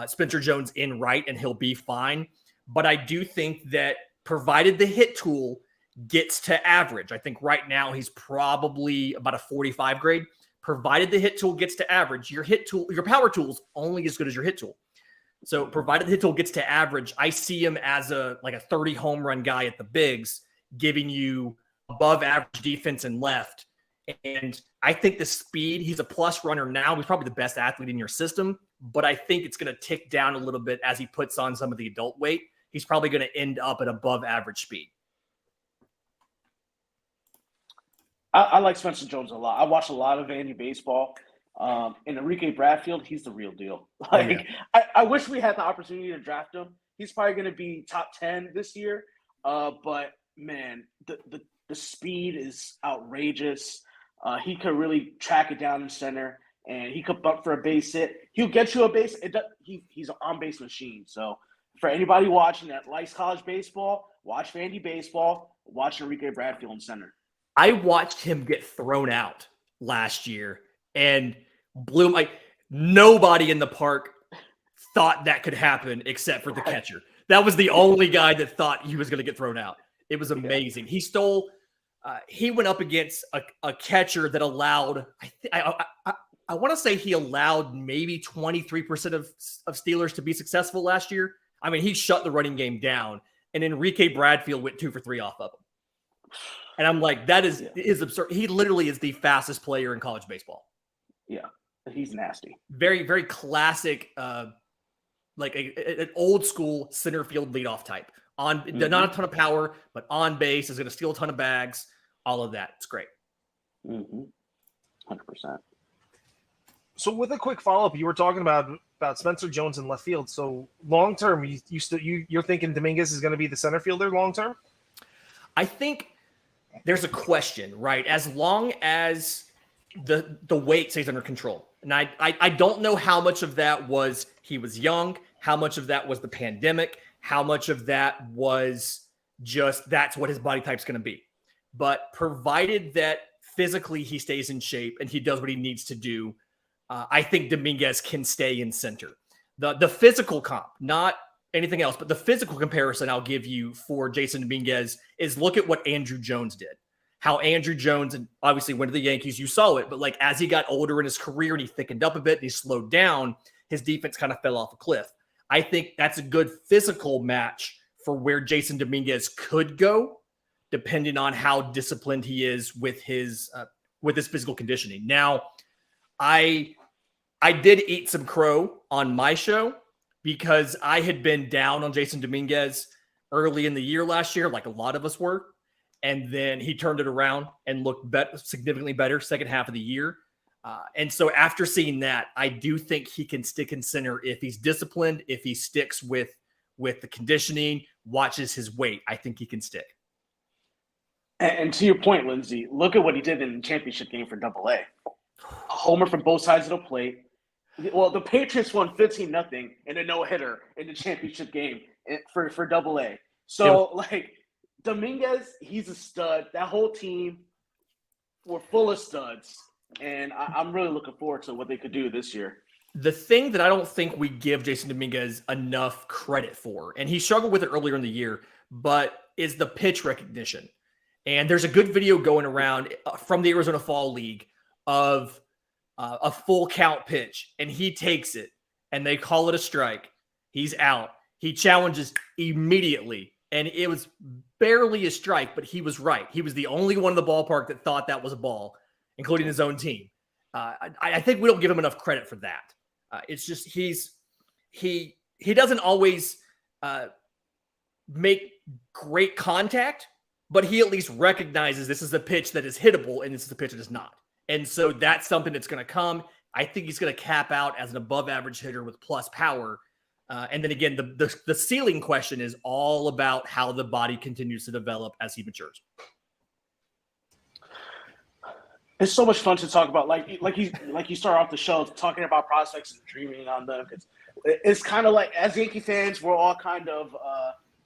Spencer Jones in right and he'll be fine. But I do think that provided the hit tool gets to average, I think right now he's probably about a 45 grade. provided the hit tool gets to average. Your power tool's only as good as your hit tool. So provided the hit tool gets to average, I see him as a 30 home run guy at the bigs, giving you above average defense and left. And I think the speed, he's a plus runner now. He's probably the best athlete in your system, but I think it's going to tick down a little bit as he puts on some of the adult weight. He's probably going to end up at above average speed. I like Spencer Jones a lot. I watch a lot of Vandy baseball. And Enrique Bradfield, he's the real deal. I wish we had the opportunity to draft him. He's probably going to be top 10 this year. But man, the speed is outrageous. He could really track it down in center, and he could bump for a base hit. He'll get you a base. He's an on-base machine. So for anybody watching that likes college baseball, watch Vandy baseball, watch Enrique Bradfield in center. I watched him get thrown out last year and blew him. Like, nobody in the park thought that could happen except for the catcher. That was the only guy that thought he was going to get thrown out. It was amazing. He stole. He went up against a catcher that allowed. I want to say he allowed maybe 23% of Steelers to be successful last year. I mean, he shut the running game down, and Enrique Bradfield went 2 for 3 off of him. And I'm like, that is absurd. He literally is the fastest player in college baseball. Yeah, he's nasty. Very, very classic, like an old school center field leadoff type. Not a ton of power, but on base, is going to steal a ton of bags. All of that. It's great. 100%. So with a quick follow-up, you were talking about Spencer Jones in left field. So long term, you're thinking Dominguez is going to be the center fielder long term? I think there's a question, right? As long as the weight stays under control. And I don't know how much of that was he was young, how much of that was the pandemic, how much of that was just that's what his body type's going to be. But provided that physically he stays in shape and he does what he needs to do, I think Dominguez can stay in center. The physical comp, not anything else, but the physical comparison I'll give you for Jason Dominguez is look at what Andrew Jones did. How Andrew Jones, and obviously went to the Yankees, you saw it, but like as he got older in his career and he thickened up a bit and he slowed down, his defense kind of fell off a cliff. I think that's a good physical match for where Jason Dominguez could go, depending on how disciplined he is with his physical conditioning. Now, I did eat some crow on my show because I had been down on Jason Dominguez early in the year last year, like a lot of us were. And then he turned it around and looked significantly better second half of the year. And so after seeing that, I do think he can stick in center if he's disciplined, if he sticks with the conditioning, watches his weight. I think he can stick. And to your point, Lindsay, look at what he did in the championship game for AA. A homer from both sides of the plate. Well, the Patriots won 15-0 in a no-hitter in the championship game for AA. So, like, Dominguez, he's a stud. That whole team were full of studs. And I'm really looking forward to what they could do this year. The thing that I don't think we give Jason Dominguez enough credit for, and he struggled with it earlier in the year, but is the pitch recognition. And there's a good video going around from the Arizona Fall League of a full count pitch, and he takes it, and they call it a strike. He's out. He challenges immediately, and it was barely a strike, but he was right. He was the only one in the ballpark that thought that was a ball, including his own team. I think we don't give him enough credit for that. It's just he doesn't always make great contact, but he at least recognizes this is a pitch that is hittable and this is a pitch that is not. And so that's something that's going to come. I think he's going to cap out as an above average hitter with plus power. And then again, the ceiling question is all about how the body continues to develop as he matures. It's so much fun to talk about. Like you start off the show talking about prospects and dreaming on them. It's kind of like, as Yankee fans, we're all kind of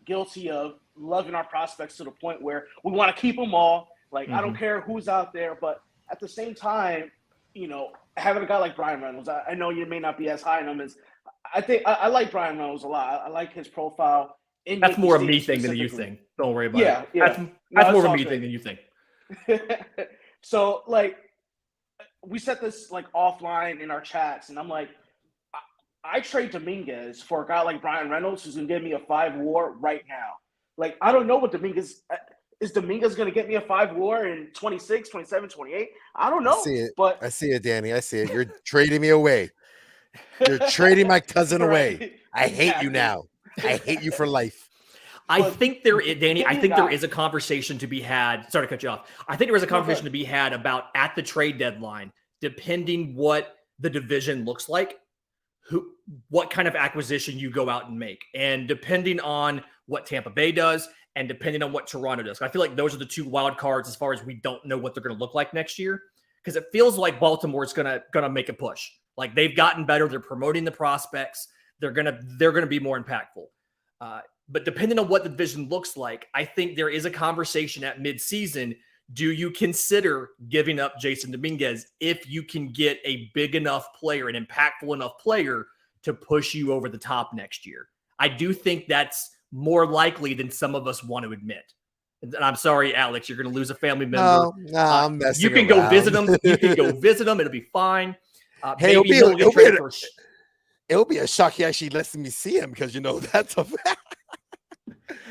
guilty of loving our prospects to the point where we want to keep them all. Like, I don't care who's out there, but at the same time, you know, having a guy like Brian Reynolds, I know you may not be as high on him as I think. I like Brian Reynolds a lot. I like his profile. That's more a me thing than you think. Don't worry about it. That's more of a me thing than you think. So, like, we set this like offline in our chats, and I'm like, I trade Dominguez for a guy like Brian Reynolds, who's gonna give me a 5 WAR right now. Like, I don't know what Dominguez is. Dominguez gonna get me a 5 WAR in 26, 27, 28? I don't know. I see it, Danny. I see it. You're trading me away. You're trading my cousin away. I hate you now. I hate you for life. I think there is, Danny, I think there is a conversation to be had. Sorry to cut you off. I think there is a conversation to be had about at the trade deadline, depending what the division looks like, what kind of acquisition you go out and make. And depending on what Tampa Bay does and depending on what Toronto does. I feel like those are the 2 wild cards as far as we don't know what they're going to look like next year. Because it feels like Baltimore's gonna make a push. Like, they've gotten better. They're promoting the prospects. They're gonna be more impactful. But depending on what the division looks like, I think there is a conversation at midseason. Do you consider giving up Jason Dominguez if you can get a big enough player, an impactful enough player to push you over the top next year? I do think that's more likely than some of us want to admit. And I'm sorry, Alex, you're going to lose a family member. No, I'm messing You can around. go visit them. You can go visit them. It'll be fine. Hey, it'll be a shock he actually lets me see him, because that's a fact.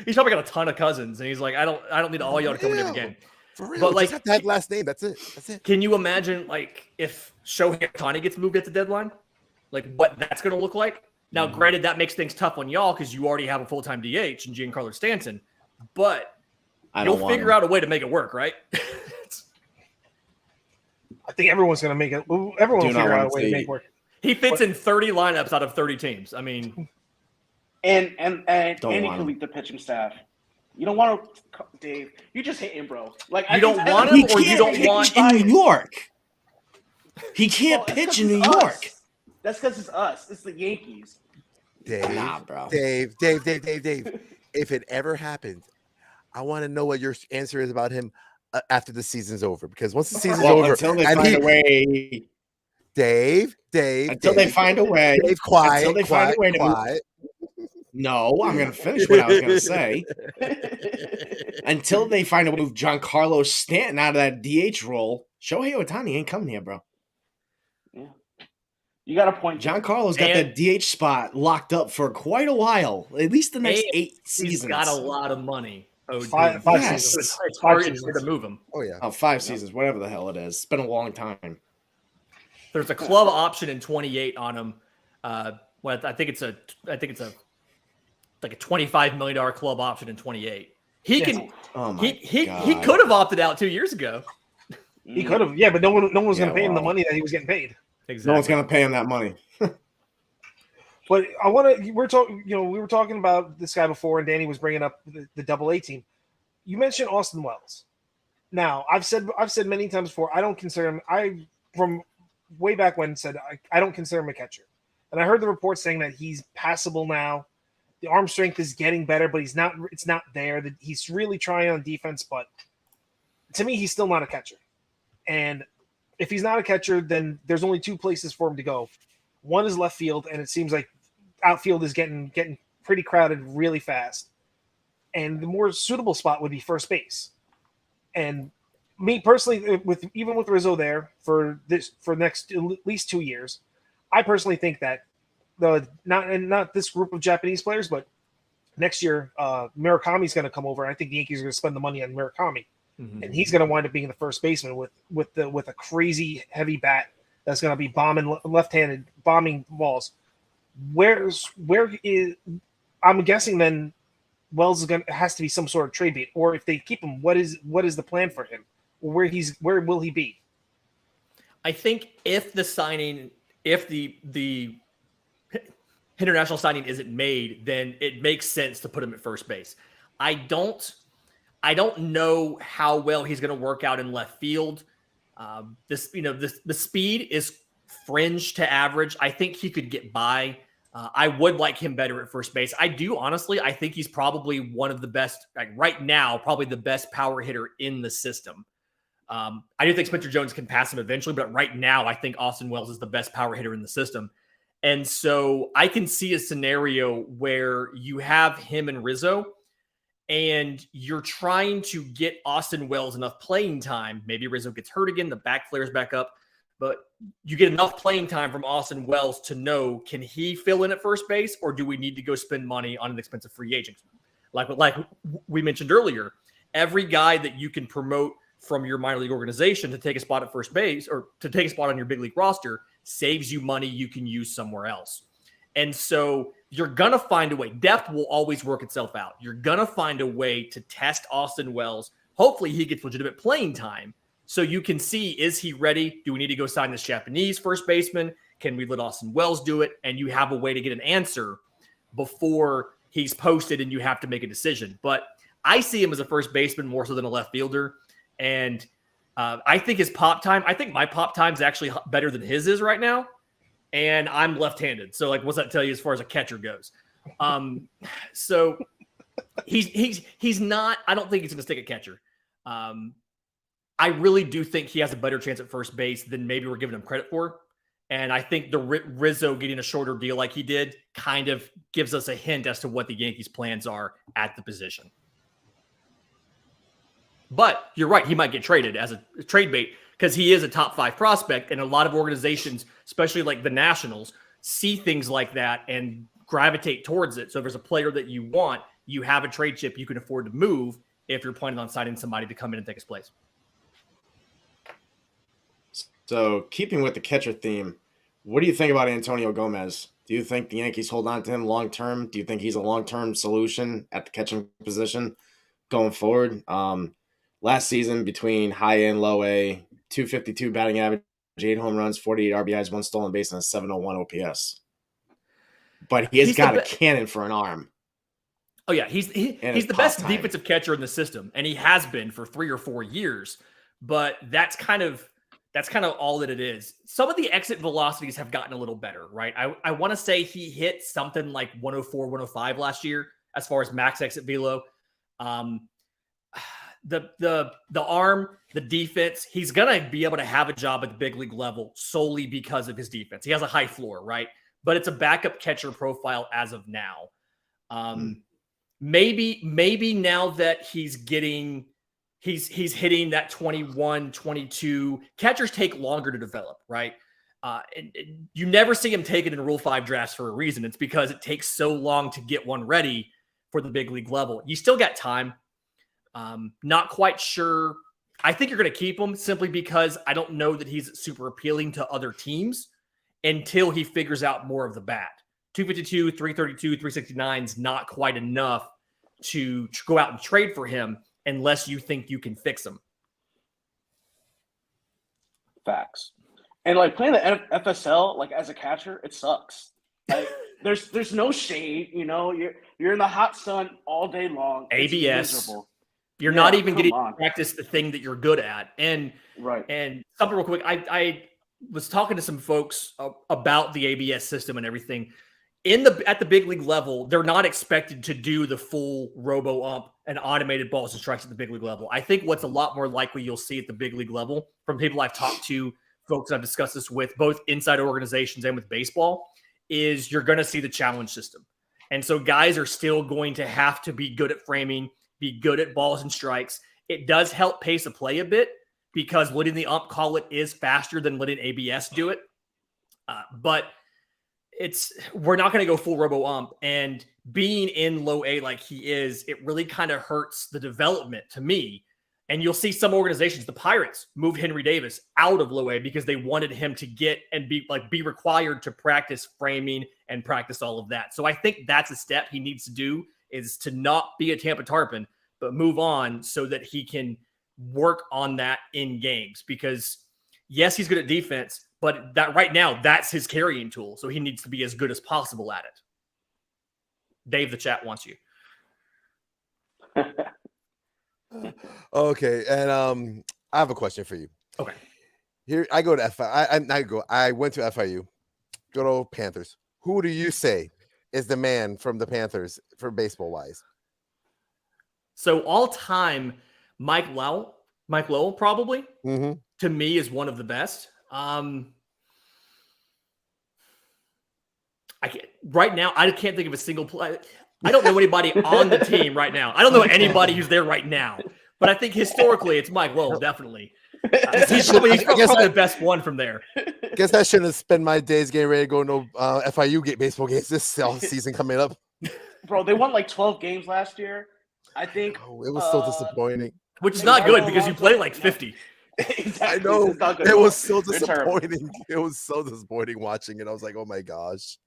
He's probably got a ton of cousins, and he's like, I don't need all y'all to come in again. For real, but like that last name. That's it. Can you imagine, like, if Shohei Ohtani gets moved at the deadline, like what that's going to look like? Now, granted, that makes things tough on y'all because you already have a full-time DH in Giancarlo Stanton, but you'll figure out a way to make it work, right? I think everyone's going to make it. Everyone will figure out a way to make it work. He fits in 30 lineups out of 30 teams. I mean, and he can lead the pitching staff. You don't want to, Dave. You just hit him, bro. Like, you don't want him, or you don't want in New York. He can't pitch in New York. That's because it's us. It's the Yankees. Dave, bro. Dave. If it ever happens, I want to know what your answer is about him after the season's over. Because once the season's over, until they find a way. Dave. Until they find a way. Dave, quiet. Until they find a way to move. No, I'm going to finish what I was going to say. Until they find a way to move Giancarlo Stanton out of that DH role, Shohei Ohtani ain't coming here, bro. Yeah. You got a point. Giancarlo's got that DH spot locked up for quite a while, at least the next 8 seasons. He's got a lot of money. Five seasons. It's hard to move him. Oh, yeah. 5 seasons, whatever the hell it is. It's been a long time. There's a club option in 28 on him. I think it's like a $25 million club option in 28. He can. Oh my he could have opted out 2 years ago. He could have, but no one was going to pay him the money that he was getting paid. Exactly. No one's going to pay him that money. But I want to. We're talking. We were talking about this guy before, and Danny was bringing up the Double-A team. You mentioned Austin Wells. Now, I've said many times before, I don't consider him. From way back when said I don't consider him a catcher, and I heard the report saying that he's passable now. The arm strength is getting better, but he's not. It's not there. He's really trying on defense, but to me, he's still not a catcher. And if he's not a catcher, then there's only 2 places for him to go. One is left field, and it seems like outfield is getting pretty crowded really fast. And the more suitable spot would be first base. And me personally, with Rizzo there for next at least 2 years, I personally think that not this group of Japanese players, but next year Murakami's going to come over. I think the Yankees are going to spend the money on Murakami, and he's going to wind up being the first baseman with a crazy heavy bat that's going to be bombing left-handed bombing balls. I'm guessing then Wells has to be some sort of trade bait, or if they keep him, what is the plan for him? Where will he be? I think if the international signing isn't made, then it makes sense to put him at first base. I don't know how well he's going to work out in left field. The speed is fringe to average. I think he could get by. I would like him better at first base. I do, honestly. I think he's probably one of the best, like right now, probably the best power hitter in the system. I do think Spencer Jones can pass him eventually, but right now I think Austin Wells is the best power hitter in the system. And so I can see a scenario where you have him and Rizzo, and you're trying to get Austin Wells enough playing time. Maybe Rizzo gets hurt again, the back flares back up. but you get enough playing time from Austin Wells to know, can he fill in at first base, or do we need to go spend money on an expensive free agent? Like we mentioned earlier, every guy that you can promote from your minor league organization to take a spot at first base or to take a spot on your big league roster saves you money you can use somewhere else. And so you're going to find a way. Depth will always work itself out. You're going to find a way to test Austin Wells. Hopefully he gets legitimate playing time so you can see, is he ready? Do we need to go sign this Japanese first baseman? Can we let Austin Wells do it? And you have a way to get an answer before he's posted and you have to make a decision. But I see him as a first baseman more so than a left fielder. And I think his pop time, I think my pop time is actually better than his is right now. And I'm left-handed. So, like, what's that tell you as far as a catcher goes? So he's not, I don't think he's going to stick at catcher. I really do think he has a better chance at first base than maybe we're giving him credit for. And I think the Rizzo getting a shorter deal like he did kind of gives us a hint as to what the Yankees' plans are at the position. But you're right, he might get traded as a trade bait because he is a top 5 prospect, and a lot of organizations, especially like the Nationals, see things like that and gravitate towards it. So if there's a player that you want, you have a trade chip you can afford to move if you're planning on signing somebody to come in and take his place. So keeping with the catcher theme, what do you think about Antonio Gomez? Do you think the Yankees hold on to him long-term? Do you think he's a long-term solution at the catching position going forward? Last season, between high A and low A, 252 batting average, 8 home runs, 48 RBIs, 1 stolen base, and a 701 OPS. But he's got a cannon for an arm. Oh, yeah. He's the best defensive catcher in the system, and he has been for 3 or 4 years. But that's kind of all that it is. Some of the exit velocities have gotten a little better, right? I want to say he hit something like 104, 105 last year as far as max exit velo. The arm, the defense, he's going to be able to have a job at the big league level solely because of his defense. He has a high floor, right? But it's a backup catcher profile as of now. Maybe now that he's hitting that 21, 22, catchers take longer to develop, right? And you never see him taken in Rule 5 drafts for a reason. It's because it takes so long to get one ready for the big league level. You still got time. Not quite sure. I think you're going to keep him simply because I don't know that he's super appealing to other teams until he figures out more of the bat. 252, 332, 369 is not quite enough to go out and trade for him unless you think you can fix him. Facts. And like playing the FSL, like as a catcher, it sucks. Like, there's no shade, you know, you're in the hot sun all day long. ABS. You're not even getting to practice the thing that you're good at. And right. And something real quick, I was talking to some folks about the ABS system and everything. At the big league level, they're not expected to do the full robo-ump and automated balls and strikes at the big league level. I think what's a lot more likely you'll see at the big league level from people I've talked to, folks I've discussed this with, both inside organizations and with baseball, is you're going to see the challenge system. And so guys are still going to have to be good at framing, be good at balls and strikes. It does help pace a play a bit because letting the ump call it is faster than letting ABS do it. But we're not going to go full robo ump, and being in low A like he is, it really kind of hurts the development to me. And you'll see some organizations, the Pirates, move Henry Davis out of low A because they wanted him to get and be required to practice framing and practice all of that. So I think that's a step he needs to do, is to not be a Tampa Tarpon, but move on so that he can work on that in games. Because yes, he's good at defense, but that right now, that's his carrying tool. So he needs to be as good as possible at it. Dave, the chat wants you. Okay, and I have a question for you. Okay. Here I go to FIU. I went to FIU. Good old Panthers. Who do you say is the man from the Panthers for baseball wise? So all time, Mike Lowell probably to me is one of the best. Right now, I can't think of a single play. I don't know anybody on the team right now. I don't know anybody who's there right now. But I think historically it's Mike Lowell, definitely. He's probably the best one from there. Guess I shouldn't have spent my days getting ready to go to FIU baseball games this season coming up. Bro, they won like 12 games last year. I think it was so disappointing. Which is not good because you play like 50. Exactly. I know. It was so disappointing. It was so disappointing watching it. I was like, oh my gosh.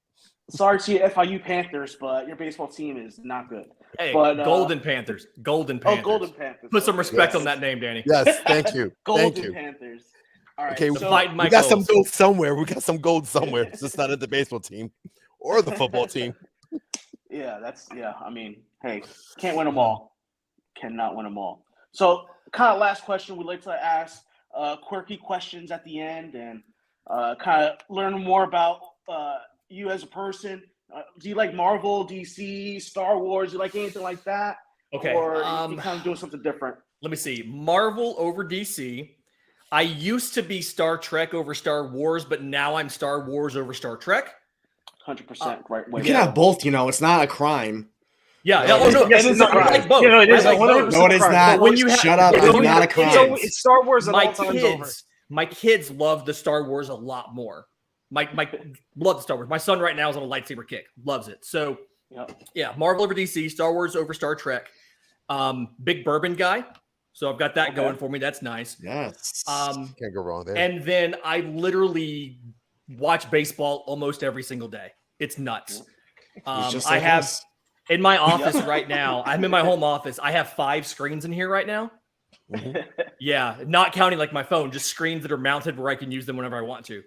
Sorry to you FIU Panthers, but your baseball team is not good. Hey, but, Golden Panthers. Golden Panthers. Oh, Golden Panthers. Put some respect on that name, Danny. Yes, thank you. Golden Panthers. All right. Okay, so, we got some gold somewhere. We got some gold somewhere. It's just not at the baseball team or the football team. Yeah, I mean, hey, can't win them all. Cannot win them all. So, kind of last question, we like to ask quirky questions at the end and kind of learn more about you as a person. Do you like Marvel, DC, Star Wars? Do you like anything like that? Okay. Or you kind of doing something different? Let me see. Marvel over DC. I used to be Star Trek over Star Wars, but now I'm Star Wars over Star Trek. 100% right way. You can have both, it's not a crime. Yeah. Oh, no, yes, it's not. I like both. It is. Like both. No, it is not. When you Shut up. It's not a crime. It's Star Wars at all times over. My kids love the Star Wars a lot more. My love the Star Wars. My son right now is on a lightsaber kick. Loves it. So, yeah, Marvel over DC, Star Wars over Star Trek. Big bourbon guy. So I've got that going for me. That's nice. Yes. Can't go wrong there. And then I literally watch baseball almost every single day. It's nuts. I have in my office right now, I'm in my home office. I have 5 screens in here right now. Yeah, not counting like my phone, just screens that are mounted where I can use them whenever I want to.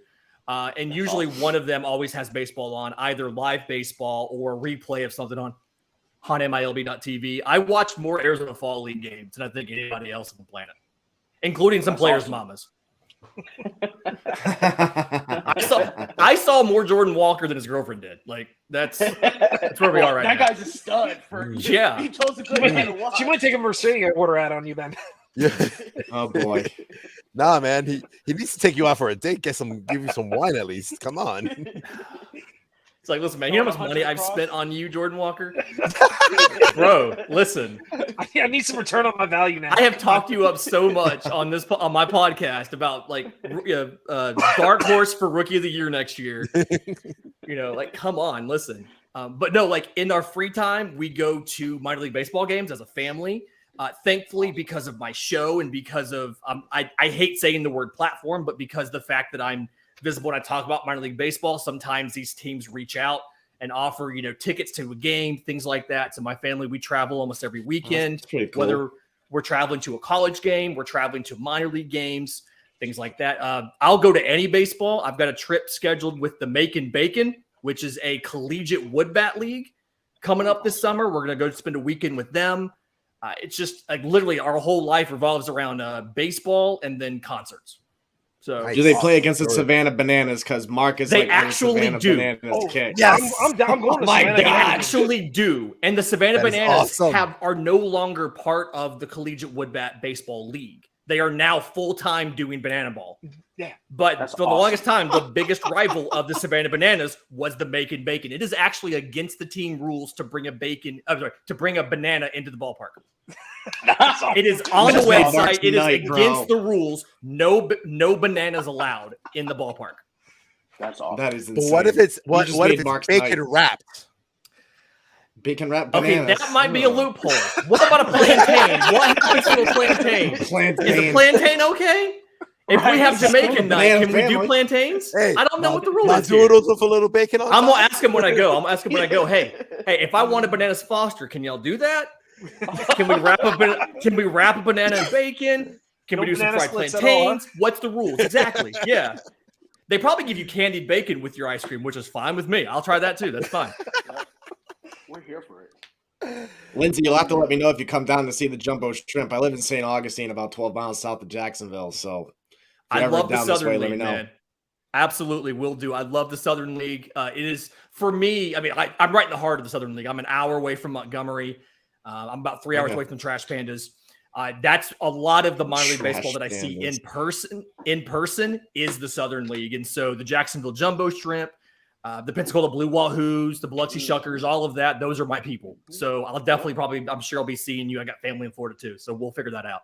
And usually one of them always has baseball on, either live baseball or a replay of something on MLB.TV. I watched more Arizona Fall League games than I think anybody else on the planet, including some players' mamas. I saw more Jordan Walker than his girlfriend did. Like that's where we are right now. That guy's a stud. Yeah, he chose a good man to watch. She might take a restraining order out on you then. Yeah. Oh boy. Nah, man. He needs to take you out for a date. Give you some wine at least. Come on. It's like, listen, man, you know how much money I've spent on you, Jordan Walker? Bro, listen. I need some return on my value now. I have talked you up so much on my podcast about dark horse for rookie of the year next year. Come on, listen. But no, in our free time, we go to minor league baseball games as a family. Thankfully, because of my show and because of I hate saying the word platform, but because the fact that I'm visible when I talk about minor league baseball, sometimes these teams reach out and offer, tickets to a game, things like that. So my family, we travel almost every weekend, cool. Whether we're traveling to a college game, we're traveling to minor league games, things like that. I'll go to any baseball. I've got a trip scheduled with the Macon Bacon, which is a collegiate wood bat league coming up this summer. We're going to go spend a weekend with them. It's just literally our whole life revolves around baseball and then concerts. So do they play against the Savannah Bananas? Because Mark is they actually do. Yes, I'm down. Going to Savannah. They actually do, and the Savannah Bananas awesome. are no longer part of the Collegiate Woodbat Baseball League. They are now full-time doing banana ball. Yeah, but for the longest time, the biggest rival of the Savannah Bananas was the Macon Bacon. It is actually against the team rules to bring a banana into the ballpark. It is on the website. It is against the rules. No bananas allowed in the ballpark. That's awesome. That is insane. But what if it's bacon wrapped? Bacon wrapped bananas. Okay, that might be a loophole. What about a plantain? What happens to a plantain? Is a plantain okay? If we have Jamaican night, can we do plantains? Hey, I don't know what the rule is. Noodles with a little bacon on. I'm gonna ask him when I go. Hey, if I want a bananas Foster, can y'all do that? Can we wrap a banana in bacon? Can we do some fried plantains? What's the rules exactly? Yeah, they probably give you candied bacon with your ice cream, which is fine with me. I'll try that too. That's fine. We're here for it. Lindsay, you'll have to let me know if you come down to see the jumbo shrimp. I live in St. Augustine, about 12 miles south of Jacksonville. So I love the Southern League, man. Absolutely, will do. I love the Southern League. It is, for me, I mean, I'm right in the heart of the Southern League. I'm an hour away from Montgomery. I'm about 3 hours away from Trash Pandas. That's a lot of the minor league baseball that I see in person is the Southern League. And so the Jacksonville Jumbo Shrimp, the Pensacola Blue Wahoos, the Biloxi Shuckers, all of that. Those are my people. So I'll definitely I'm sure I'll be seeing you. I got family in Florida too. So we'll figure that out.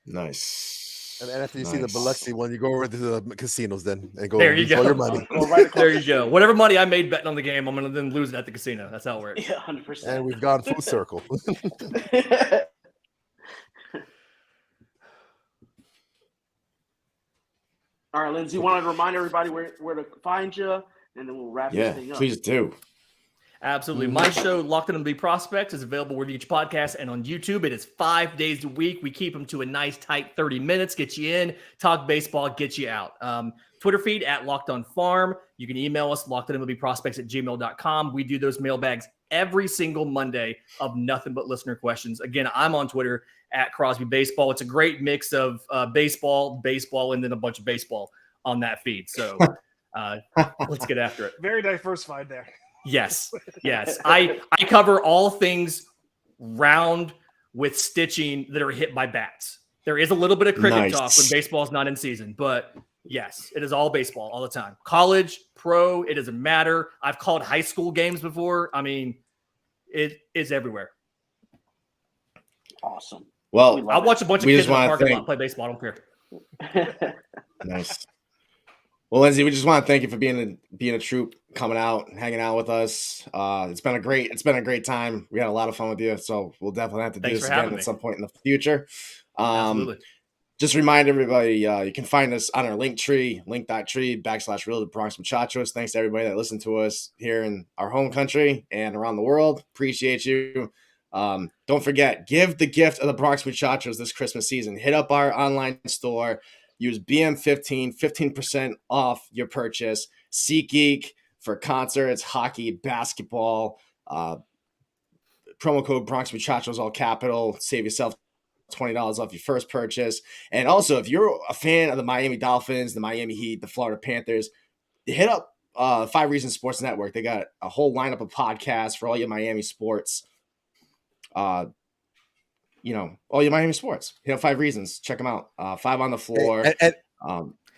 Nice. And after you see the Biloxi one, you go over to the casinos then and go. There you go. All your money. There you go. Whatever money I made betting on the game, I'm going to then lose it at the casino. That's how it works. Yeah, 100%. And we've gone full circle. All right, Lindsay, wanted to remind everybody where to find you, and then we'll wrap this thing up. Please do. Absolutely. My show, Locked On MLB Prospects, is available wherever you get your podcast and on YouTube. It is 5 days a week. We keep them to a nice, tight 30 minutes, get you in, talk baseball, get you out. Twitter feed at Locked On Farm. You can email us, lockedonmlbprospects@gmail.com. We do those mailbags every single Monday of nothing but listener questions. Again, I'm on Twitter at Crosby Baseball. It's a great mix of baseball, and then a bunch of baseball on that feed. So let's get after it. Very diversified there. Yes. I cover all things round with stitching that are hit by bats. There is a little bit of cricket talk when baseball's not in season, but yes, it is all baseball all the time. College, pro, it doesn't matter. I've called high school games before. I mean, it is everywhere. Awesome. Well, I'll watch a bunch of kids in the parking lot play baseball. I don't care. Nice. Well, Lindsay, we just want to thank you for being a troop, coming out and hanging out with us. It's been a great time. We had a lot of fun with you, so we'll definitely have to do this again at some point in the future. Absolutely. Just remind everybody, you can find us on our link tree, link.tree/Real the Bronx Muchachos. Thanks to everybody that listened to us here in our home country and around the world. Appreciate you. Don't forget, give the gift of the Bronx Muchachos this Christmas season. Hit up our online store. Use BM15, 15% off your purchase. SeatGeek for concerts, hockey, basketball. Promo code Bronx Muchachos, all capital. Save yourself $20 off your first purchase. And also, if you're a fan of the Miami Dolphins, the Miami Heat, the Florida Panthers, hit up 5 Reasons Sports Network. They got a whole lineup of podcasts for all your Miami sports. All your Miami sports. Hit up 5 Reasons. Check them out. 5 on the floor.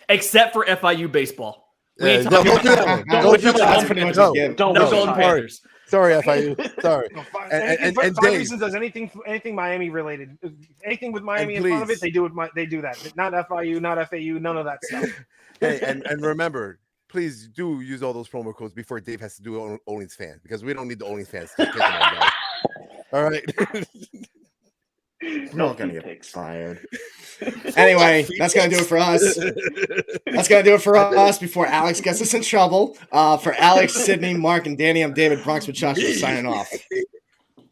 Except for FIU baseball. We ain't Don't talking do that one. Don't go on Panthers. Sorry, FIU. Sorry. And And Five Dave. Reasons does anything Miami related. Anything with Miami in And front of it, please. they do that. Not FIU, not FAU, none of that stuff. Hey, and remember, please do use all those promo codes before Dave has to do OnlyFans, because we don't need the OnlyFans. All right. We're not going to get fired. Anyway, that's going to do it for us. Before Alex gets us in trouble. For Alex, Sydney, Mark, and Danny, I'm David, Bronx Muchachos, signing off.